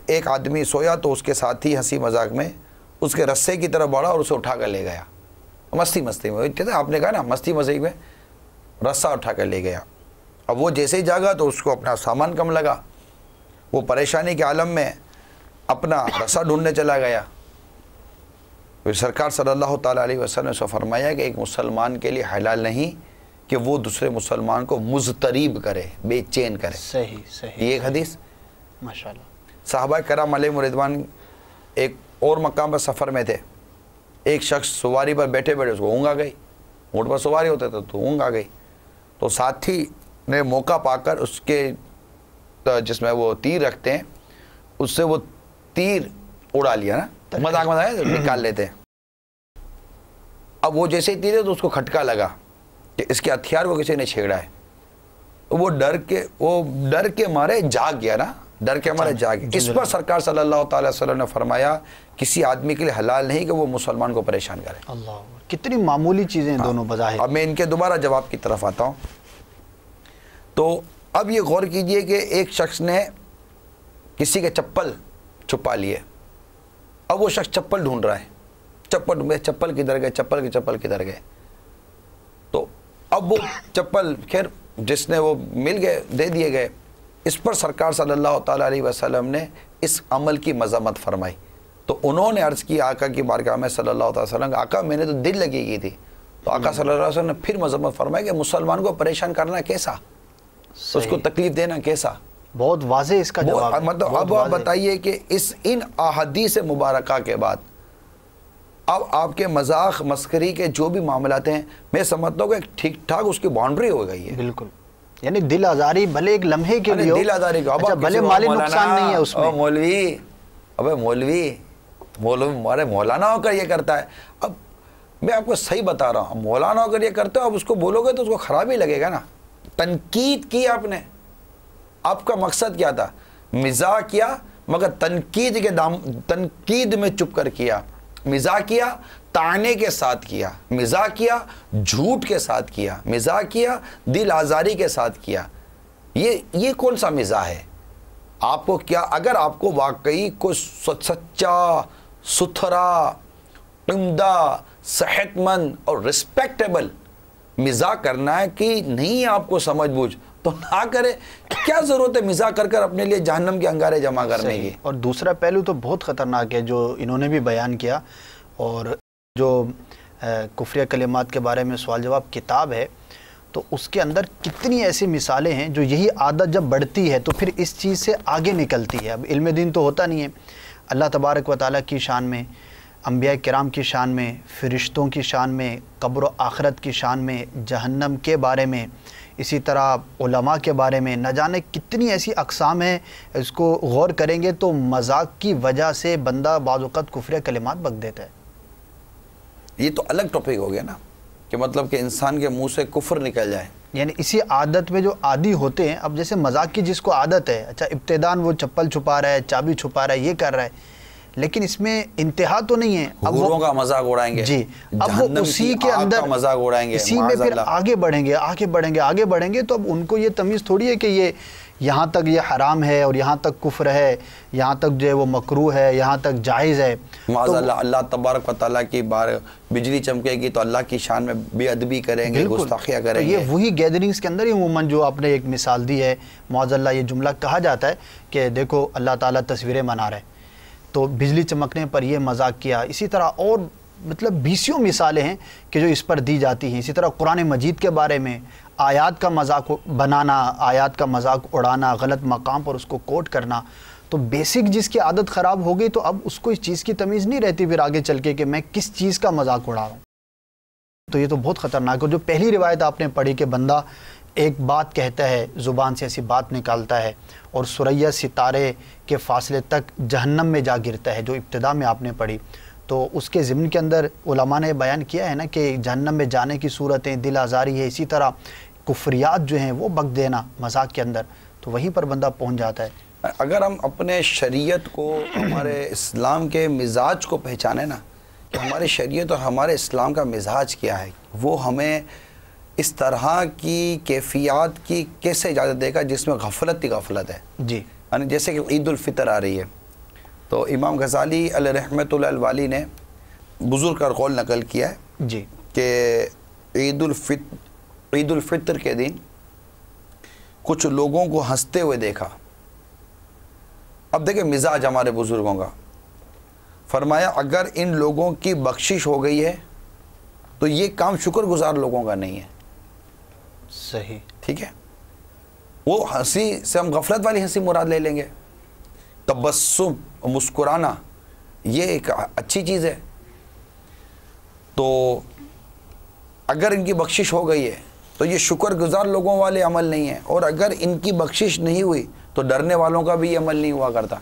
ایک آدمی سویا تو اس کے ساتھی ہنسی مذاق میں اس کے رسے کی طرف بڑھا اور اسے اٹھا کر لے گیا. مستی میں آپ نے کہا نا، مستی مذاق میں رسہ اٹھا کر لے گیا. اب وہ جیسے ہی جاگا تو اس کو اپنا سامان کم لگا، وہ پریشانی کے عالم میں اپنا رسہ ڈھونڈنے چلا گیا. سرکار صلی اللہ تعالیٰ علیہ وسلم نے فرمایا کہ ایک مسلمان کے لیے حلال نہیں کہ وہ دوسرے مسلمان کو مضطرب کرے، بے چین کرے. صحیح. یہ ایک حدیث ماشاءاللہ. صحابہ کرام علیہم رضوان ایک اور مقام پر سفر میں تھے. ایک شخص سواری پر بیٹھے اس کو اونگ آ گئی. اونٹ پر سواری ہوتے تھے تو اونگ آ گئی. تو ساتھی نے موقع پا کر اس کے جس میں وہ تیر رکھتے ہیں اس سے وہ تیر اڑا لیا نا، مذاق نکال لیتے ہیں. اب وہ جیسے ہی تیر ہے تو اس کو کھٹکا لگا کہ اس کے ہتھیار کو کسی نے چھیڑا ہے. وہ ڈر کے مارے جاگ گیا نا، ڈر کے ہمارے جاگ. اس پر سرکار صلی اللہ تعالی وسلم نے فرمایا کسی آدمی کے لیے حلال نہیں کہ وہ مسلمان کو پریشان کرے. اللہ، کتنی معمولی چیزیں دونوں بظاہر. اب میں ان کے دوبارہ جواب کی طرف آتا ہوں. تو اب یہ غور کیجئے کہ ایک شخص نے کسی کے چپل چھپا لیے. اب وہ شخص چپل ڈھونڈ رہا ہے، چپل کدھر گئے. تو اب وہ چپل خیر جس نے وہ مل گئے، دے دیے گئے. اس پر سرکار صلی اللہ تعالیٰ علیہ وسلم نے اس عمل کی مذمت فرمائی. تو انہوں نے عرض کی آقا کی بارگاہ میں صلی اللہ تعالیٰ وسلم، آقا میں نے تو دل لگی گئی تھی. تو آقا صلی اللہ علیہ وسلم نے پھر مذمت فرمائی کہ مسلمان کو پریشان کرنا کیسا، اس کو تکلیف دینا کیسا. بہت واضح اس کا جواب ہے. مطلب اب آپ بتائیے کہ ان احادیث مبارکہ کے بعد اب آپ کے مذاق مسخری کے جو بھی معاملات ہیں، میں سمجھتا ہوں کہ ٹھیک ٹھاک اس کی باؤنڈری ہو گئی ہے. بالکل. یعنی دل آزاری بھلے ایک لمحے کے لیے دل آزاری کو، بھلے مالی نقصان نہیں ہے اس میں. مولوی ہمارے مولانا ہو کر یہ کرتا ہے. اب میں آپ کو صحیح بتا رہا ہوں، مولانا ہو کر یہ کرتے ہو، اب اس کو بولو گے تو اس کو خراب ہی لگے گا نا. تنقید کی آپ نے، آپ کا مقصد کیا تھا؟ مزاح کیا، مگر تنقید میں چپ کر کیا. مزاح کیا تانے کے ساتھ کیا، مزاح کیا جھوٹ کے ساتھ کیا، مزاح کیا دل آزاری کے ساتھ کیا. یہ کون سا مزاح ہے؟ آپ کو کیا اگر آپ کو واقعی کوئی سچا، ستھرا، عمدہ، صحت مند اور رسپیکٹیبل مزاح کرنا ہے کہ نہیں آپ کو سمجھ بوجھ، تو نہ کرے. کیا ضرورت ہے مزاح کر کر اپنے لیے جہنم کے انگارے جمع کرنے کی. اور دوسرا پہلو تو بہت خطرناک ہے جو انہوں نے بھی بیان کیا، اور جو کفریہ کلمات کے بارے میں سوال جواب کتاب ہے تو اس کے اندر کتنی ایسی مثالیں ہیں جو یہی عادت جب بڑھتی ہے تو پھر اس چیز سے آگے نکلتی ہے. اب علم دین تو ہوتا نہیں ہے. اللہ تبارک و تعالیٰ کی شان میں انبیاء کرام کی شان میں، فرشتوں کی شان میں، قبر و آخرت کی شان میں، جہنم کے بارے میں، اسی طرح علماء کے بارے میں، نہ جانے کتنی ایسی اقسام ہیں. اس کو غور کریں گے تو مذاق کی وجہ سے بندہ بعض اوقات کفر کلمات بک دیتا ہے. یہ تو الگ ٹاپک ہو گیا نا، کہ مطلب کہ انسان کے منہ سے کفر نکل جائے. یعنی اسی عادت میں جو عادی ہوتے ہیں، اب جیسے مذاق کی جس کو عادت ہے، اچھا ابتداً وہ چپل چھپا رہا ہے، چابی چھپا رہا ہے، یہ کر رہا ہے، لیکن اس میں انتہا تو نہیں ہے. اب حوروں کا مذاق اڑائیں گے، جی، اب وہ اسی کے اندر مذاق اڑائیں گے، اسی میں پھر آگے بڑھیں گے تو اب ان کو یہ تمیز تھوڑی ہے کہ یہ یہاں تک یہ حرام ہے اور یہاں تک کفر ہے، یہاں تک جو ہے وہ مکروہ ہے، یہاں تک جائز ہے. معاذ اللہ، اللہ تبارک و تعالیٰ کی بار بجلی چمکے گی تو اللہ کی شان میں بے ادبی کریں گے، گستاخیاں کریں گے. یہ وہی گیدرنگز کے اندر ہی عموماً جو آپ نے ایک مثال دی ہے، معاذ اللہ یہ جملہ کہا جاتا ہے کہ دیکھو اللہ تعالیٰ تصویریں بنا رہے، تو بجلی چمکنے پر یہ مذاق کیا. اسی طرح اور مطلب بیسیوں مثالیں ہیں کہ جو اس پر دی جاتی ہیں. اسی طرح قرآن مجید کے بارے میں آیات کا مذاق بنانا، آیات کا مذاق اڑانا، غلط مقام پر اس کو کوٹ کرنا. تو بیسک جس کی عادت خراب ہو گئی تو اب اس کو اس چیز کی تمیز نہیں رہتی پھر آگے چل کے کہ میں کس چیز کا مذاق اڑا رہا ہوں. تو یہ تو بہت خطرناک ہے. جو پہلی روایت آپ نے پڑھی کہ بندہ ایک بات کہتا ہے، زبان سے ایسی بات نکالتا ہے اور ثریا ستارے کے فاصلے تک جہنم میں جا گرتا ہے، جو ابتدا میں آپ نے پڑھی، تو اس کے ضمن کے اندر علماء نے بیان کیا ہے نا کہ جہنم میں جانے کی صورتیں دل آزاری ہے، اسی طرح کفریات جو ہیں وہ بک دینا مذاق کے اندر، تو وہیں پر بندہ پہنچ جاتا ہے. اگر ہم اپنے شریعت کو، ہمارے اسلام کے مزاج کو پہچانے نا، کہ ہماری شریعت اور ہمارے اسلام کا مزاج کیا ہے، وہ ہمیں اس طرح کی کیفیات کی کیسے اجازت دے گا جس میں غفلت ہی غفلت ہے. جی، یعنی جیسے کہ عید الفطر آ رہی ہے تو امام غزالی علیہ رحمۃ اللہ الوالی نے بزرگ کا قول نقل کیا ہے جی کہ عید الفطر کے دن کچھ لوگوں کو ہنستے ہوئے دیکھا. اب دیکھیں مزاج ہمارے بزرگوں کا، فرمایا اگر ان لوگوں کی بخشش ہو گئی ہے تو یہ کام شکر گزار لوگوں کا نہیں ہے. صحیح، ٹھیک ہے، وہ ہنسی سے ہم غفلت والی ہنسی مراد لے لیں گے. تبسم، مسکرانا، یہ ایک اچھی چیز ہے. تو اگر ان کی بخشش ہو گئی ہے تو یہ شکر گزار لوگوں والے عمل نہیں ہے، اور اگر ان کی بخشش نہیں ہوئی تو ڈرنے والوں کا بھی یہ عمل نہیں ہوا کرتا.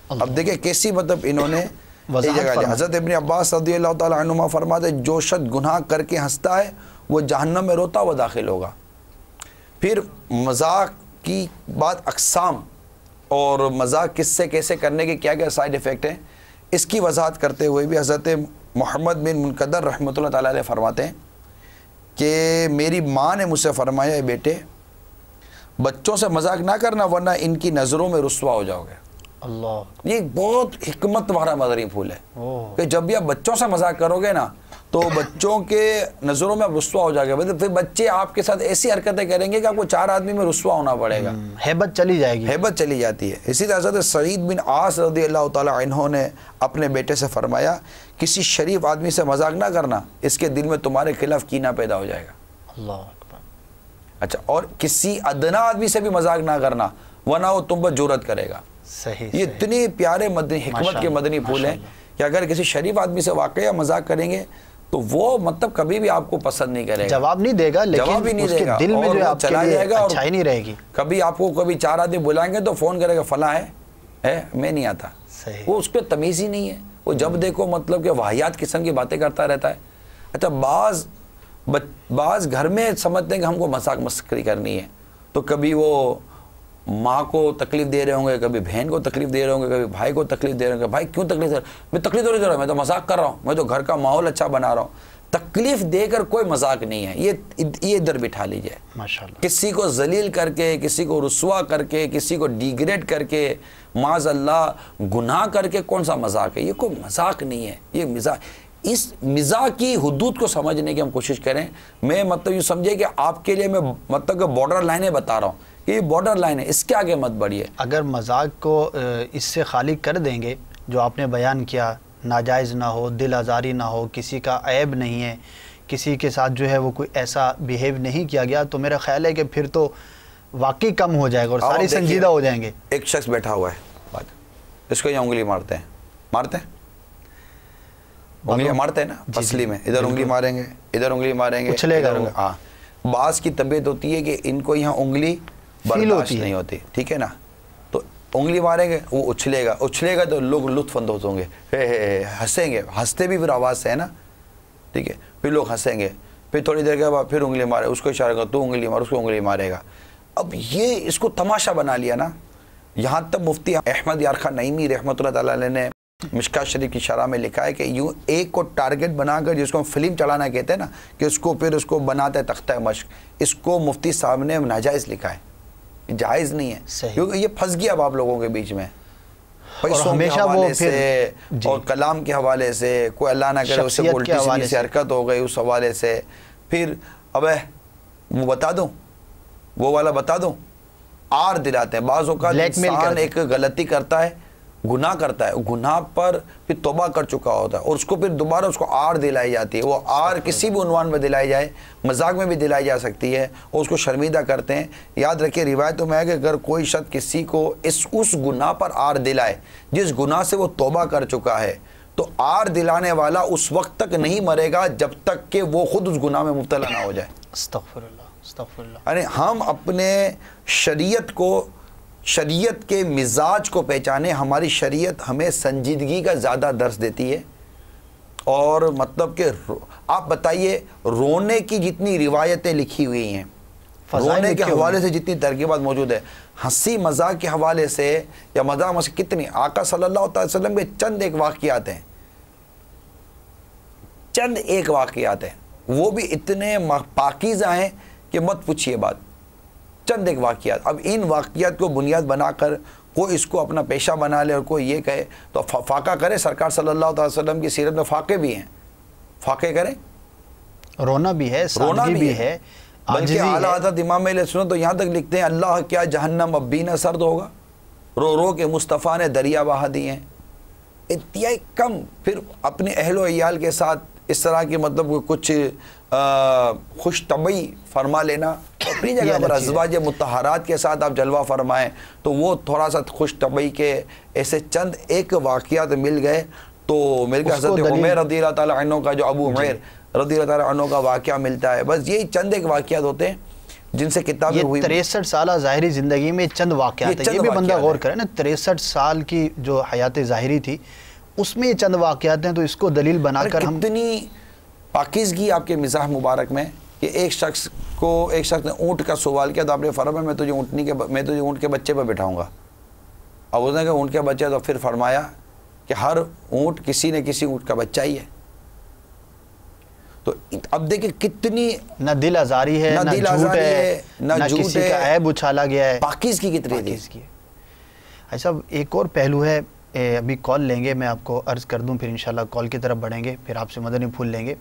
اب دیکھیں کیسی مطلب انہوں نے حضرت ابن عباس رضی اللہ تعالیٰ عنہما فرماتے جو شخص گناہ کر کے ہنستا ہے وہ جہنم میں روتا ہوا داخل ہوگا. پھر مذاق کی بات اقسام اور مذاق کس سے کیسے کرنے کے کیا کیا سائیڈ ایفیکٹ ہیں، اس کی وضاحت کرتے ہوئے بھی حضرت محمد بن منقدر رحمۃ اللہ تعالیٰ علیہ فرماتے ہیں کہ میری ماں نے مجھ سے فرمایا اے بیٹے بچوں سے مذاق نہ کرنا ورنہ ان کی نظروں میں رسوا ہو جاؤ گے. اللہ، یہ بہت حکمت والا مدنی پھول ہے کہ جب بھی آپ بچوں سے مذاق کرو گے نا تو بچوں کے نظروں میں آپ رسوا ہو جائے گا. پھر بچے آپ کے ساتھ ایسی حرکتیں کریں گے کہ آپ کو 4 آدمی میں رسوا ہونا پڑے گا، ہیبت چلی جائے گی، ہیبت چلی جاتی ہے. اسی طرح حضرت سعید بن عاص رضی اللہ تعالیٰ عنہ نے اپنے بیٹے سے فرمایا کسی شریف آدمی سے مذاق نہ کرنا، اس کے دل میں تمہارے خلاف کینہ پیدا ہو جائے گا. اللہ اکبر. اچھا، اور کسی ادنا آدمی سے بھی مذاق نہ کرنا ورنہ وہ تم پر جرأت کرے گا. صحیح. یہ اتنے پیارے مدنی حکمت کے مدنی پھول ہیں کہ اگر کسی شریف آدمی سے واقعہ مذاق کریں گے تو وہ مطلب کبھی بھی آپ کو پسند نہیں کرے گا، جواب نہیں دے گا، لیکن اس کے دل میں جو آپ چلا جائے گا، اچھائی نہیں رہے گی. کبھی آپ کو کبھی 4 آدمی بلائیں گے تو فون کرے گا فلاں ہے میں نہیں آتا. صحیح. وہ اس پہ تمیز ہی نہیں ہے، وہ جب دیکھو مطلب کہ واہیات قسم کی باتیں کرتا رہتا ہے. اچھا، بعض گھر میں سمجھتے ہیں کہ ہم کو مذاق مسخری کرنی ہے تو کبھی وہ ماں کو تکلیف دے رہے ہوں گے، کبھی بہن کو تکلیف دے رہے ہوں گے، کبھی بھائی کو تکلیف دے رہے ہوں گے. بھائی کیوں تکلیف دے رہا ہوں؟ میں تکلیف نہیں دے رہا ہوں، میں تو مذاق کر رہا ہوں، میں تو گھر کا ماحول اچھا بنا رہا ہوں. تکلیف دے کر کوئی مذاق نہیں ہے. یہ ادھر بٹھا لیجئے. ماشاءاللہ. کسی کو ذلیل کر کے، کسی کو رسوا کر کے، کسی کو ڈیگریڈ کر کے، معاذ اللہ گناہ کر کے کون سا مذاق ہے؟ یہ کوئی مذاق نہیں ہے. یہ مزاق، اس مزاح کی حدود کو سمجھنے کی ہم کوشش کریں. میں مطلب یہ سمجھے کہ آپ کے لیے میں مطلب کہ بارڈر لائنیں بتا رہا ہوں کہ یہ بارڈر لائن ہے، اس کے آگے مت بڑھیے. اگر مذاق کو اس سے خالی کر دیں گے جو آپ نے بیان کیا، ناجائز نہ ہو، دل آزاری نہ ہو، کسی کا عیب نہیں ہے، کسی کے ساتھ جو ہے وہ کوئی ایسا بیہیو نہیں کیا گیا، تو میرا خیال ہے کہ پھر تو واقعی کم ہو جائے گا اور سارے سنجیدہ ہو جائیں گے. ایک شخص بیٹھا ہوا ہے، اس کو یہ انگلی مارتے ہیں انگلیاں مارتے ہیں نا پسلی میں، ادھر انگلی ماریں گے، ادھر انگلی ماریں گے، اچھلے گا۔ ہاں، بعض کی طبیعت ہوتی ہے کہ ان کو یہاں انگلی برداشت نہیں ہوتی، ٹھیک ہے نا، تو انگلی ماریں گے وہ اچھلے گا تو لوگ لطف اندوز ہوں گے، ہنسیں گے، ہنستے بھی پھر آواز سے ہے نا، ٹھیک ہے، پھر لوگ ہنسیں گے، پھر تھوڑی دیر کے بعد پھر انگلی مارے، اس کو اشارہ کرو تو انگلی مار، اس کو انگلی مارے گا۔ اب یہ اس کو تماشا بنا لیا نا، یہاں تک مفتی احمد یار خان نعیمی رحمۃ اللہ تعالیٰ علیہ نے مشکات شریف کی شرح میں لکھا ہے کہ یوں ایک کو ٹارگٹ بنا کر، جس کو ہم فلم چلانا کہتے ہیں نا، کہ اس کو پھر اس کو بناتے تختہ مشق، اس کو مفتی صاحب نے ناجائز لکھا ہے، جائز نہیں ہے، کیونکہ یہ پھنس گیا اب آپ لوگوں کے بیچ میں، پیسوں کے حوالے سے اور کلام کے حوالے سے، کوئی اللہ نہ کرے اس سے الٹی سیدھی سی حرکت ہو گئی اس حوالے سے، پھر ابے وہ بتا دوں، وہ والا بتا دوں، آر دلاتے ہیں۔ بعض اوقات انسان ایک غلطی کرتا ہے، گناہ کرتا ہے، گناہ پر پھر توبہ کر چکا ہوتا ہے، اور اس کو پھر دوبارہ اس کو آر دلائی جاتی ہے، وہ آر کسی بھی عنوان میں دلائی جائے، مذاق میں بھی دلائی جا سکتی ہے، اور اس کو شرمندہ کرتے ہیں۔ یاد رکھیے روایتوں میں ہے کہ اگر کوئی شخص کسی کو اس گناہ پر آر دلائے جس گناہ سے وہ توبہ کر چکا ہے، تو آر دلانے والا اس وقت تک نہیں مرے گا جب تک کہ وہ خود اس گناہ میں مبتلا نہ ہو جائے۔ استغفر اللہ، استغفر اللہ۔ یعنی ہم اپنے شریعت کے مزاج کو پہچانے، ہماری شریعت ہمیں سنجیدگی کا زیادہ درس دیتی ہے، اور مطلب کہ آپ بتائیے رونے کی جتنی روایتیں لکھی ہوئی ہیں، رونے کے حوالے سے جتنی ترغیبات موجود ہے، ہنسی مذاق کے حوالے سے یا مذاق سے کتنی، آقا صلی اللہ علیہ وسلم کے چند ایک واقعات ہیں، چند ایک واقعات ہیں، وہ بھی اتنے پاکیزہ ہیں کہ مت پوچھئے بات، چند ایک واقعات۔ اب ان واقعات کو بنیاد بنا کر کوئی اس کو اپنا پیشہ بنا لے اور کوئی یہ کہے تو فاقہ کرے۔ سرکار صلی اللہ علیہ وسلم کی سیرت میں فاقے بھی ہیں، فاقے کریں، رونا بھی ہے، سادگی بھی ہے، بلکہ اعلیٰ حضرت امام اہل سنت تو یہاں تک لکھتے ہیں اللہ کیا جہنم اب بھی نہ سرد ہوگا، رو رو کے مصطفیٰ نے دریا بہا دی ہیں۔ انتہائی کم پھر اپنے اہل و عیال کے ساتھ اس طرح کی مطلب کچھ خوش طبعی فرما لینا، اپنی جگہ پر ازواج مطہرات کے ساتھ آپ جلوہ فرمائیں تو وہ تھوڑا سا خوش طبعی کے ایسے چند ایک واقعات مل گئے تو میرے کہ حضرت عمیر رضی اللہ تعالیٰ عنہ کا جو ابو عمیر رضی اللہ تعالیٰ عنہ کا واقعہ ملتا ہے، بس یہی چند ایک واقعات ہوتے ہیں جن سے کتابیں ہوئی۔ 63 سالہ ظاہری زندگی میں چند واقعات ہیں، یہ بھی بندہ غور کرے نا، 63 سال کی جو حیات ظاہری تھی اس میں یہ چند واقعات ہیں، تو اس کو دلیل بنا کر ہم کتنی پاکیزگی آپ کے مزاح مبارک میں کہ ایک شخص نے اونٹ کا سوال کیا تو آپ نے فرمایا میں تجھے اونٹ کے بچے پہ بٹھاؤں گا، اب اس نے کہا اونٹ کا بچہ، تو پھر فرمایا کہ ہر اونٹ کسی نہ کسی اونٹ کا بچہ ہی ہے۔ تو اب دیکھیں کتنی نہ دل آزاری ہے، نہ جھوٹ ہے، نہ کسی کا عیب اچھالا گیا ہے، پاکیزگی کتنی تھی۔ ایسا ایک اور پہلو ہے، ابھی کال لیں گے، میں آپ کو عرض کر دوں، پھر انشاءاللہ کال کی طرف بڑھیں گے، پھر آپ سے مدنی پھول لیں گے۔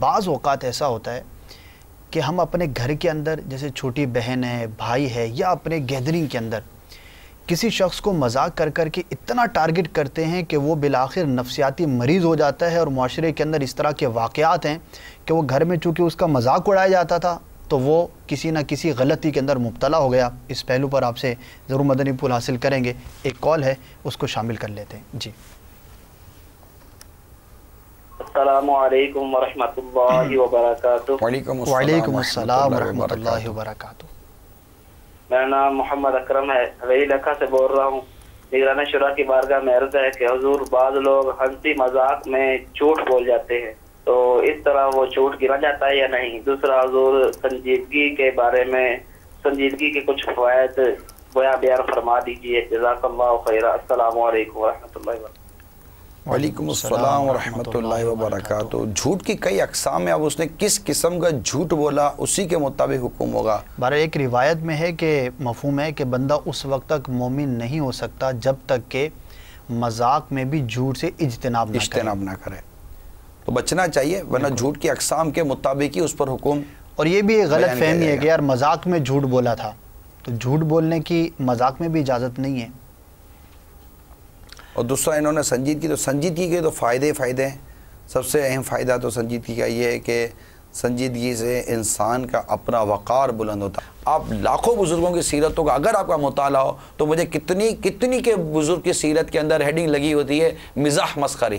بعض اوقات ایسا ہوتا ہے کہ ہم اپنے گھر کے اندر جیسے چھوٹی بہن ہے، بھائی ہے، یا اپنے گیدرنگ کے اندر کسی شخص کو مذاق کر کر کے اتنا ٹارگٹ کرتے ہیں کہ وہ بالآخر نفسیاتی مریض ہو جاتا ہے، اور معاشرے کے اندر اس طرح کے واقعات ہیں کہ وہ گھر میں چونکہ اس کا مذاق اڑایا جاتا تھا تو وہ کسی نہ کسی غلطی کے اندر مبتلا ہو گیا۔ اس پہلو پر آپ سے ضرور مدنی پھول حاصل کریں گے۔ ایک کال ہے، اس کو شامل کر لیتے ہیں۔ جی السلام علیکم ورحمۃ اللہ وبرکاتہ۔ وعلیکم السلام ورحمۃ اللہ وبرکاتہ۔ میرا نام محمد اکرم ہے، حویلی لکھا سے بول رہا ہوں۔ نگران شورا کی بارگاہ میں عرض ہے کہ حضور بعض لوگ ہنسی مذاق میں جھوٹ بول جاتے ہیں، تو اس طرح وہ جھوٹ گنا جاتا ہے یا نہیں؟ دوسرا حضور سنجیدگی کے بارے میں، سنجیدگی کے کچھ فوائد بیان فرما دیجیے، جزاک اللہ خیرہ۔ السلام علیکم ورحمۃ اللہ وبرکاتہ۔ وعلیکم السلام ورحمۃ اللہ وبرکاتہ۔ جھوٹ کی کئی اقسام ہیں، اب اس نے کس قسم کا جھوٹ بولا اسی کے مطابق حکم ہوگا۔ بارہ ایک روایت میں ہے کہ مفہوم ہے کہ بندہ اس وقت تک مومن نہیں ہو سکتا جب تک کہ مذاق میں بھی جھوٹ سے اجتناب نہ کرے، تو بچنا چاہیے، ورنہ جھوٹ کی اقسام کے مطابق ہی اس پر حکم۔ اور یہ بھی ایک غلط فہمی ہے کہ یار مذاق میں جھوٹ بولا تھا، تو جھوٹ بولنے کی مذاق میں بھی اجازت نہیں ہے۔ اور دوسرا انہوں نے سنجیدگی کے تو فائدے ہیں۔ سب سے اہم فائدہ تو سنجیدگی کا یہ ہے کہ سنجیدگی سے انسان کا اپنا وقار بلند ہوتا ہے۔ آپ لاکھوں بزرگوں کی سیرتوں کا اگر آپ کا مطالعہ ہو تو مجھے کتنی کے بزرگ کی سیرت کے اندر ہیڈنگ لگی ہوتی ہے مزاح مسخری،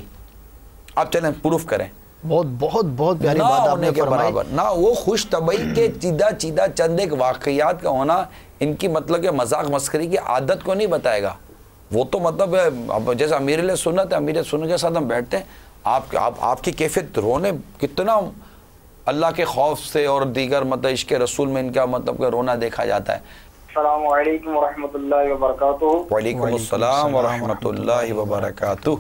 آپ چلیں پروف کریں. بہت بہت بہت پیاری بات آپ نے فرمائی. نہ وہ خوش طبعی کے چیدہ چند ایک واقعات کا ہونا ان کی مطلب کہ مذاق مسخری کی عادت کو نہیں بتائے گا. وہ تو مطلب جیسے امیر علیہ سنت ہے, امیر سنت کے ساتھ ہم بیٹھتے ہیں, آپ کی کیفیت رونے کتنا اللہ کے خوف سے اور دیگر مطلب عشق رسول میں ان کا مطلب کہ رونا دیکھا جاتا ہے. السلام علیکم ورحمۃ اللہ وبرکاتہ. وعلیکم السلام ورحمۃ اللہ وبرکاتہ.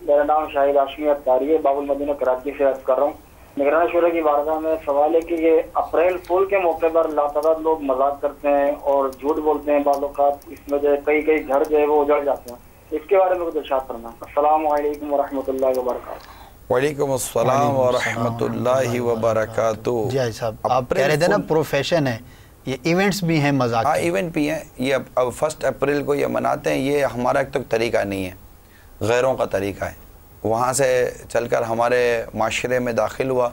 میرا نام شاہد ہاشمی اختاری ہے, باب المدینہ کراچی سے عرض کر رہا ہوں. نگران شورا کی بارگاہ میں سوال ہے کہ یہ اپریل فول کے موقع پر لاتعداد لوگ مذاق کرتے ہیں اور جھوٹ بولتے ہیں, بعض اوقات اس میں جو ہے کئی گھر جو ہے وہ اجڑ جاتے ہیں, اس کے بارے میں کچھ ارشاد فرما. السلام علیکم ورحمۃ اللہ وبرکاتہ. وعلیکم السلام ورحمۃ اللہ وبرکاتہ. جی بھائی صاحب, آپ کہہ رہے تھے نا پروفیشن ہے, یہ ایونٹس بھی ہیں مذاق. ہاں ایونٹ بھی ہیں. یہ اب 1 اپریل کو یہ مناتے ہیں. یہ ہمارا ایک تو طریقہ نہیں ہے, غیروں کا طریقہ ہے. وہاں سے چل کر ہمارے معاشرے میں داخل ہوا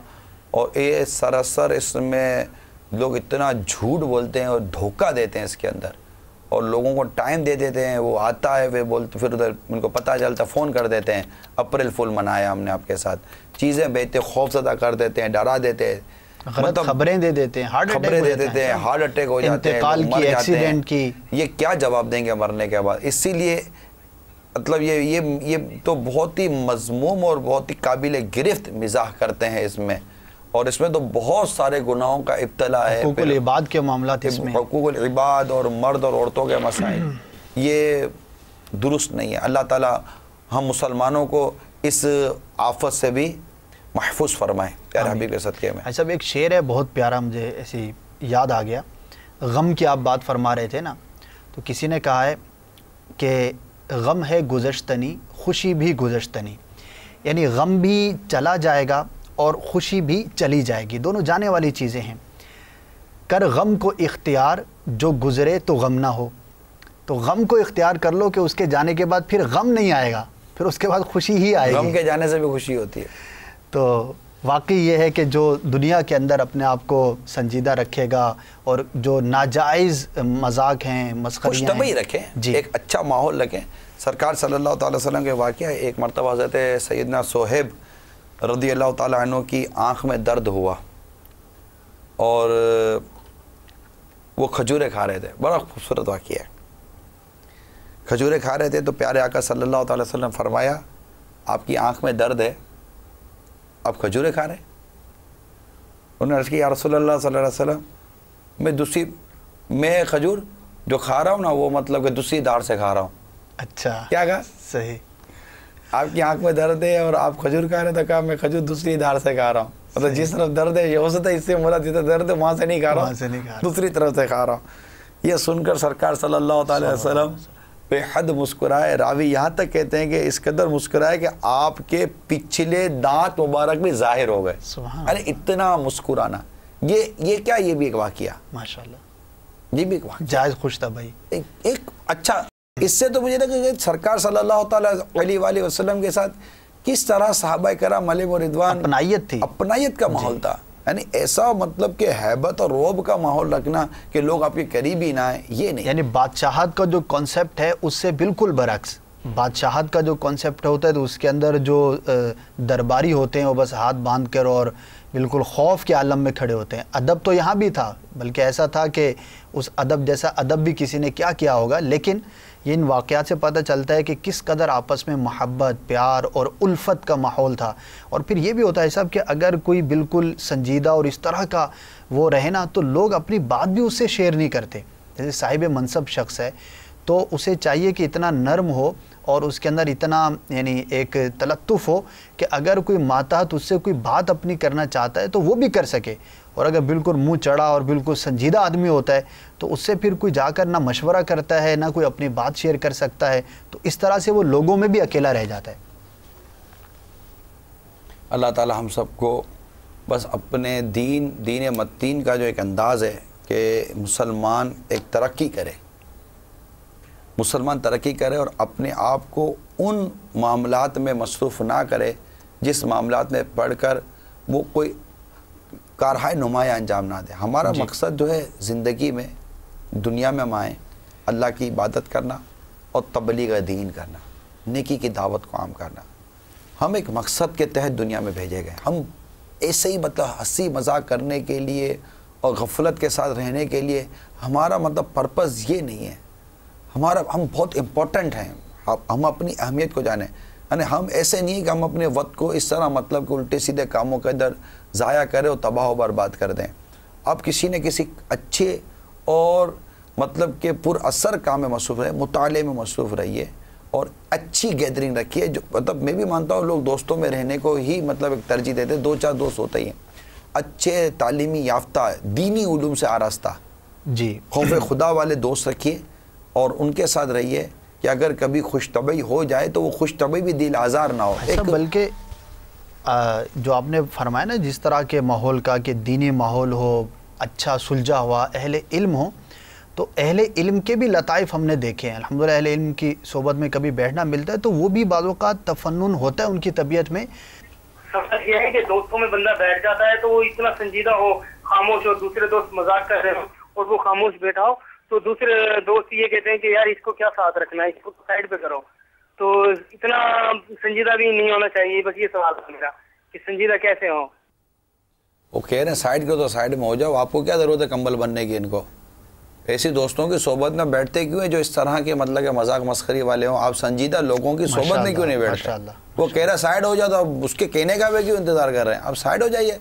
اور یہ سراسر اس میں لوگ اتنا جھوٹ بولتے ہیں اور دھوکہ دیتے ہیں اس کے اندر, اور لوگوں کو ٹائم دے دیتے ہیں. وہ آتا ہے وہ بولتے, پھر ادھر ان کو پتہ چلتا فون کر دیتے ہیں اپریل فول منایا ہم نے آپ کے ساتھ, چیزیں بیچتے, خوف زدہ کر دیتے ہیں, ڈرا دیتے ہیں, مطلب خبریں دے دیتے ہیں, ہارٹ اٹیک ہو جاتے ہیں, انتقال کی, ایکسیڈنٹ کی. یہ کیا جواب دیں گے مرنے کے بعد؟ اسی لیے مطلب یہ تو بہت ہی مذموم اور بہت ہی قابل گرفت مزاح کرتے ہیں اس میں, اور اس میں تو بہت سارے گناہوں کا ابتلا ہے. حقوق العباد کے معاملات اس میں, حقوق العباد اور مرد اور عورتوں کے مسائل, یہ درست نہیں ہے. اللہ تعالی ہم مسلمانوں کو اس آفت سے بھی محفوظ فرمائے پیارے حبیب کے صدقے میں. ایسا ایک شعر ہے بہت پیارا, مجھے ایسی یاد آ گیا. غم کی آپ بات فرما رہے تھے نا, تو کسی نے کہا ہے کہ غم ہے گزشتنی, خوشی بھی گزشتنی. یعنی غم بھی چلا جائے گا اور خوشی بھی چلی جائے گی, دونوں جانے والی چیزیں ہیں. کر غم کو اختیار, جو گزرے تو غم نہ ہو. تو غم کو اختیار کر لو کہ اس کے جانے کے بعد پھر غم نہیں آئے گا, پھر اس کے بعد خوشی ہی آئے گی. غم کے جانے سے بھی خوشی ہوتی ہے. تو واقعی یہ ہے کہ جو دنیا کے اندر اپنے آپ کو سنجیدہ رکھے گا اور جو ناجائز مذاق ہیں, مسخریاں ہیں, خوشطبعی رکھیں, ایک اچھا ماحول رکھیں. سرکار صلی اللہ تعالی وسلم کے واقعہ, ایک مرتبہ حضرت سیدنا صہیب رضی اللہ تعالیٰ عنہ کی آنکھ میں درد ہوا اور وہ کھجوریں کھا رہے تھے. بڑا خوبصورت واقعہ ہے. کھجوریں کھا رہے تھے تو پیارے آقا صلی اللہ تعالی وسلم فرمایا, آپ کی آنکھ میں درد ہے, آپ کھجوریں کھا رہے ہیں؟ انہوں نے عرض کی, یا رسول اللہ صلی اللہ علیہ وسلم, میں کھجور جو کھا رہا ہوں نا وہ مطلب کہ دوسری دار سے کھا رہا ہوں. اچھا, کیا کہا؟ صحیح. آپ کی آنکھ میں درد ہے اور آپ کھجور کھا رہے ہیں, تو کہا میں کھجور دوسری دار سے کھا رہا ہوں. مطلب جس طرف درد ہے, یہ ہو سکتا ہے اس سے مراد جتنا درد ہے وہاں سے نہیں کھا رہا ہوں, دوسری طرف سے کھا رہا ہوں. یہ سن کر سرکار صلی اللہ تعالی وسلم بے حد مسکرائے. راوی یہاں تک کہتے ہیں کہ اس قدر مسکرائے کہ آپ کے پچھلے دانت مبارک بھی ظاہر ہو گئے. ارے اتنا مسکرانا, یہ کیا, یہ بھی ایک واقعہ ماشاءاللہ, یہ بھی ایک واقعہ جائز خوش تھا بھائی. ایک اچھا, اس سے تو مجھے لگا کہ سرکار صلی اللہ تعالی علیہ وآلہ وسلم کے ساتھ کس طرح صحابہ کرام علیہم رضوان اپنائیت تھی, اپنائیت کا ماحول تھا. یعنی ایسا مطلب کہ ہیبت اور رعب کا ماحول رکھنا کہ لوگ آپ کے قریب ہی نہ آئیں, یہ نہیں. یعنی بادشاہت کا جو کانسیپٹ ہے اس سے بالکل برعکس. بادشاہت کا جو کانسیپٹ ہوتا ہے تو اس کے اندر جو درباری ہوتے ہیں وہ بس ہاتھ باندھ کر اور بالکل خوف کے عالم میں کھڑے ہوتے ہیں. ادب تو یہاں بھی تھا, بلکہ ایسا تھا کہ اس ادب جیسا ادب بھی کسی نے کیا ہوگا. لیکن یہ ان واقعات سے پتہ چلتا ہے کہ کس قدر آپس میں محبت, پیار اور الفت کا ماحول تھا. اور پھر یہ بھی ہوتا ہے صاحب کہ اگر کوئی بالکل سنجیدہ اور اس طرح کا وہ رہے نا, تو لوگ اپنی بات بھی اس سے شیئر نہیں کرتے. جیسے صاحب منصب شخص ہے تو اسے چاہیے کہ اتنا نرم ہو اور اس کے اندر اتنا یعنی ایک تلطف ہو کہ اگر کوئی ماتحت اس سے کوئی بات اپنی کرنا چاہتا ہے تو وہ بھی کر سکے. اور اگر بالکل منہ چڑھا اور بالکل سنجیدہ آدمی ہوتا ہے تو اس سے پھر کوئی جا کر نہ مشورہ کرتا ہے, نہ کوئی اپنی بات شیئر کر سکتا ہے. تو اس طرح سے وہ لوگوں میں بھی اکیلا رہ جاتا ہے. اللہ تعالی ہم سب کو بس اپنے دین متین کا جو ایک انداز ہے کہ مسلمان ایک ترقی کرے, مسلمان ترقی کرے اور اپنے آپ کو ان معاملات میں مصروف نہ کرے جس معاملات میں پڑھ کر وہ کوئی کارہائے نمایاں انجام نہ دے. ہمارا مقصد جو ہے زندگی میں, دنیا میں ہم آئیں اللہ کی عبادت کرنا اور تبلیغ دین کرنا, نیکی کی دعوت کو عام کرنا. ہم ایک مقصد کے تحت دنیا میں بھیجے گئے. ہم ایسے ہی مطلب ہنسی مذاق کرنے کے لیے اور غفلت کے ساتھ رہنے کے لیے ہمارا مطلب پرپز یہ نہیں ہے. ہم بہت امپورٹنٹ ہیں. ہم اپنی اہمیت کو جانیں. یعنی ہم ایسے نہیں کہ ہم اپنے وقت کو اس طرح مطلب کہ الٹے سیدھے کاموں کے اندر ضائع کریں اور تباہ و برباد کر دیں. آپ کسی نہ کسی اچھے اور مطلب کہ پر اثر کام میں مصروف رہے, مطالعے میں مصروف رہیے اور اچھی گیدرنگ رکھیے. جو مطلب میں بھی مانتا ہوں لوگ دوستوں میں رہنے کو ہی مطلب ایک ترجیح دیتے ہیں. 2-4 دوست ہوتے ہی ہیں اچھے تعلیمی یافتہ دینی علوم سے آراستہ, جی خوف خدا والے دوست رکھیے اور ان کے ساتھ رہیے کہ اگر کبھی خوش طبعی ہو جائے تو وہ خوش طبعی بھی دل آزار نہ ہو. بلکہ جو آپ نے فرمایا نا جس طرح کے ماحول کا کہ دینی ماحول ہو, اچھا سلجھا ہوا, اہل علم ہو, تو اہل علم کے بھی لطائف ہم نے دیکھے ہیں الحمدللہ. اہل علم کی صحبت میں کبھی بیٹھنا ملتا ہے تو وہ بھی بعض اوقات تفنن ہوتا ہے ان کی طبیعت میں. سبق یہ ہے کہ دوستوں میں بندہ بیٹھ جاتا ہے تو وہ اتنا سنجیدہ ہو, خاموش ہو, دوسرے دوست مذاق کر رہے ہو اور وہ خاموش بیٹھا ہو تو دوسرے دوست یہ کہتے ہیں کہ یار اس کو کیا ساتھ رکھنا ہے, اس کو سائڈ پہ کرو. تو اتنا سنجیدہ بھی نہیں ہونا چاہیے. بس یہ سوال ہے میرا کہ سنجیدہ کیسے ہوں. وہ کہہ رہے ہیں سائڈ کے تو سائڈ میں ہو جاؤ, آپ کو کیا ضرورت ہے کمبل بننے کی. ان کو ایسی دوستوں کی صحبت میں بیٹھتے کیوں ہیں جو اس طرح کے مطلب کہ مذاق مسخری والے ہوں. آپ سنجیدہ لوگوں کی صحبت میں کیوں نہیں بیٹھتے؟ وہ کہہ رہا ہے سائڈ ہو جاؤ, تو آپ اس کے کہنے کا بھی کیوں انتظار کر رہے ہیں؟ آپ سائڈ ہو جائیے.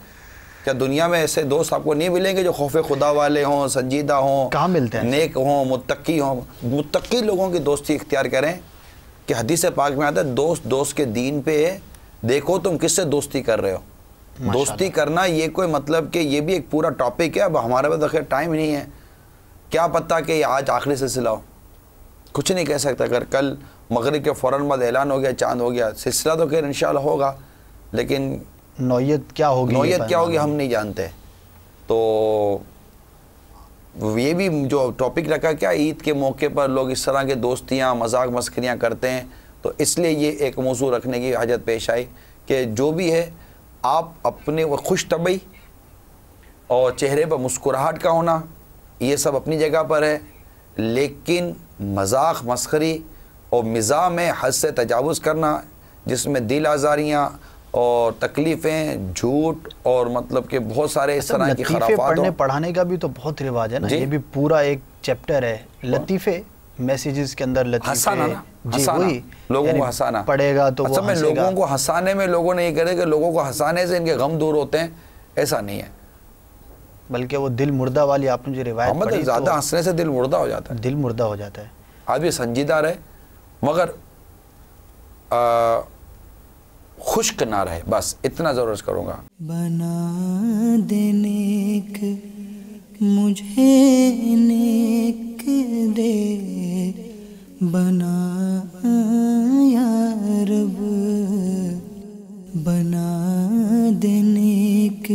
کیا دنیا میں ایسے دوست آپ کو نہیں ملیں گے جو خوف خدا والے ہوں, سنجیدہ ہوں, کہاں ملتے ہیں, نیک ہوں, متقی ہوں؟ متقی لوگوں کی دوستی اختیار کریں کہ حدیث پاک میں آتا ہے دوست کے دین پہ ہے, دیکھو تم کس سے دوستی کر رہے ہو. دوستی کرنا یہ کوئی مطلب کہ یہ بھی ایک پورا ٹاپک ہے. اب ہمارے پاس خیر ٹائم نہیں ہے, کیا پتہ کہ آج آخری سلسلہ ہو, کچھ نہیں کہہ سکتا. اگر کل مغرب کے فوراً بعد اعلان ہو گیا, چاند ہو گیا, سلسلہ تو خیر انشاءاللہ ہوگا, لیکن نوعیت کیا ہوگی ہم نہیں جانتے. تو یہ بھی جو ٹاپک رکھا کیا عید کے موقع پر لوگ اس طرح کے دوستیاں مذاق مسخریاں کرتے ہیں, تو اس لیے یہ ایک موضوع رکھنے کی حاجت پیش آئی کہ جو بھی ہے آپ اپنے وہ خوش طبعی اور چہرے پر مسکراہٹ کا ہونا یہ سب اپنی جگہ پر ہے, لیکن مذاق مسخری اور مزاح میں حد سے تجاوز کرنا جس میں دل آزاریاں اور تکلیفیں, جھوٹ اور مطلب کہ بہت سارے اس طرح کی خرافات. پڑھنے پڑھانے کا بھی تو بہت رواج ہے نا, یہ بھی پورا ایک چیپٹر ہے. لطیفے میسیجز کے اندر لطیفے, ہنسانا نا, وہی لوگوں کو ہنسانا پڑے گا تو وہ میں لوگوں کو ہنسانے میں لوگوں نے یہ کرے کہ لوگوں کو ہنسانے سے ان کے غم دور ہوتے ہیں, ایسا نہیں ہے. بلکہ وہ دل مردہ والی آپ نے جو روایت پڑھی, زیادہ ہنسنے سے دل مردہ ہو جاتا ہے. دل مردہ ہو جاتا ہے. آدمی سنجیدہ رہے مگر خشک نہ رہے, بس اتنا ضرور کروں گا. بنا دے نیک مجھے نیک دے, بنا یا رب بنا دے نیک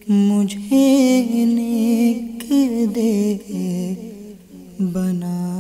مجھے نیک دے, بنا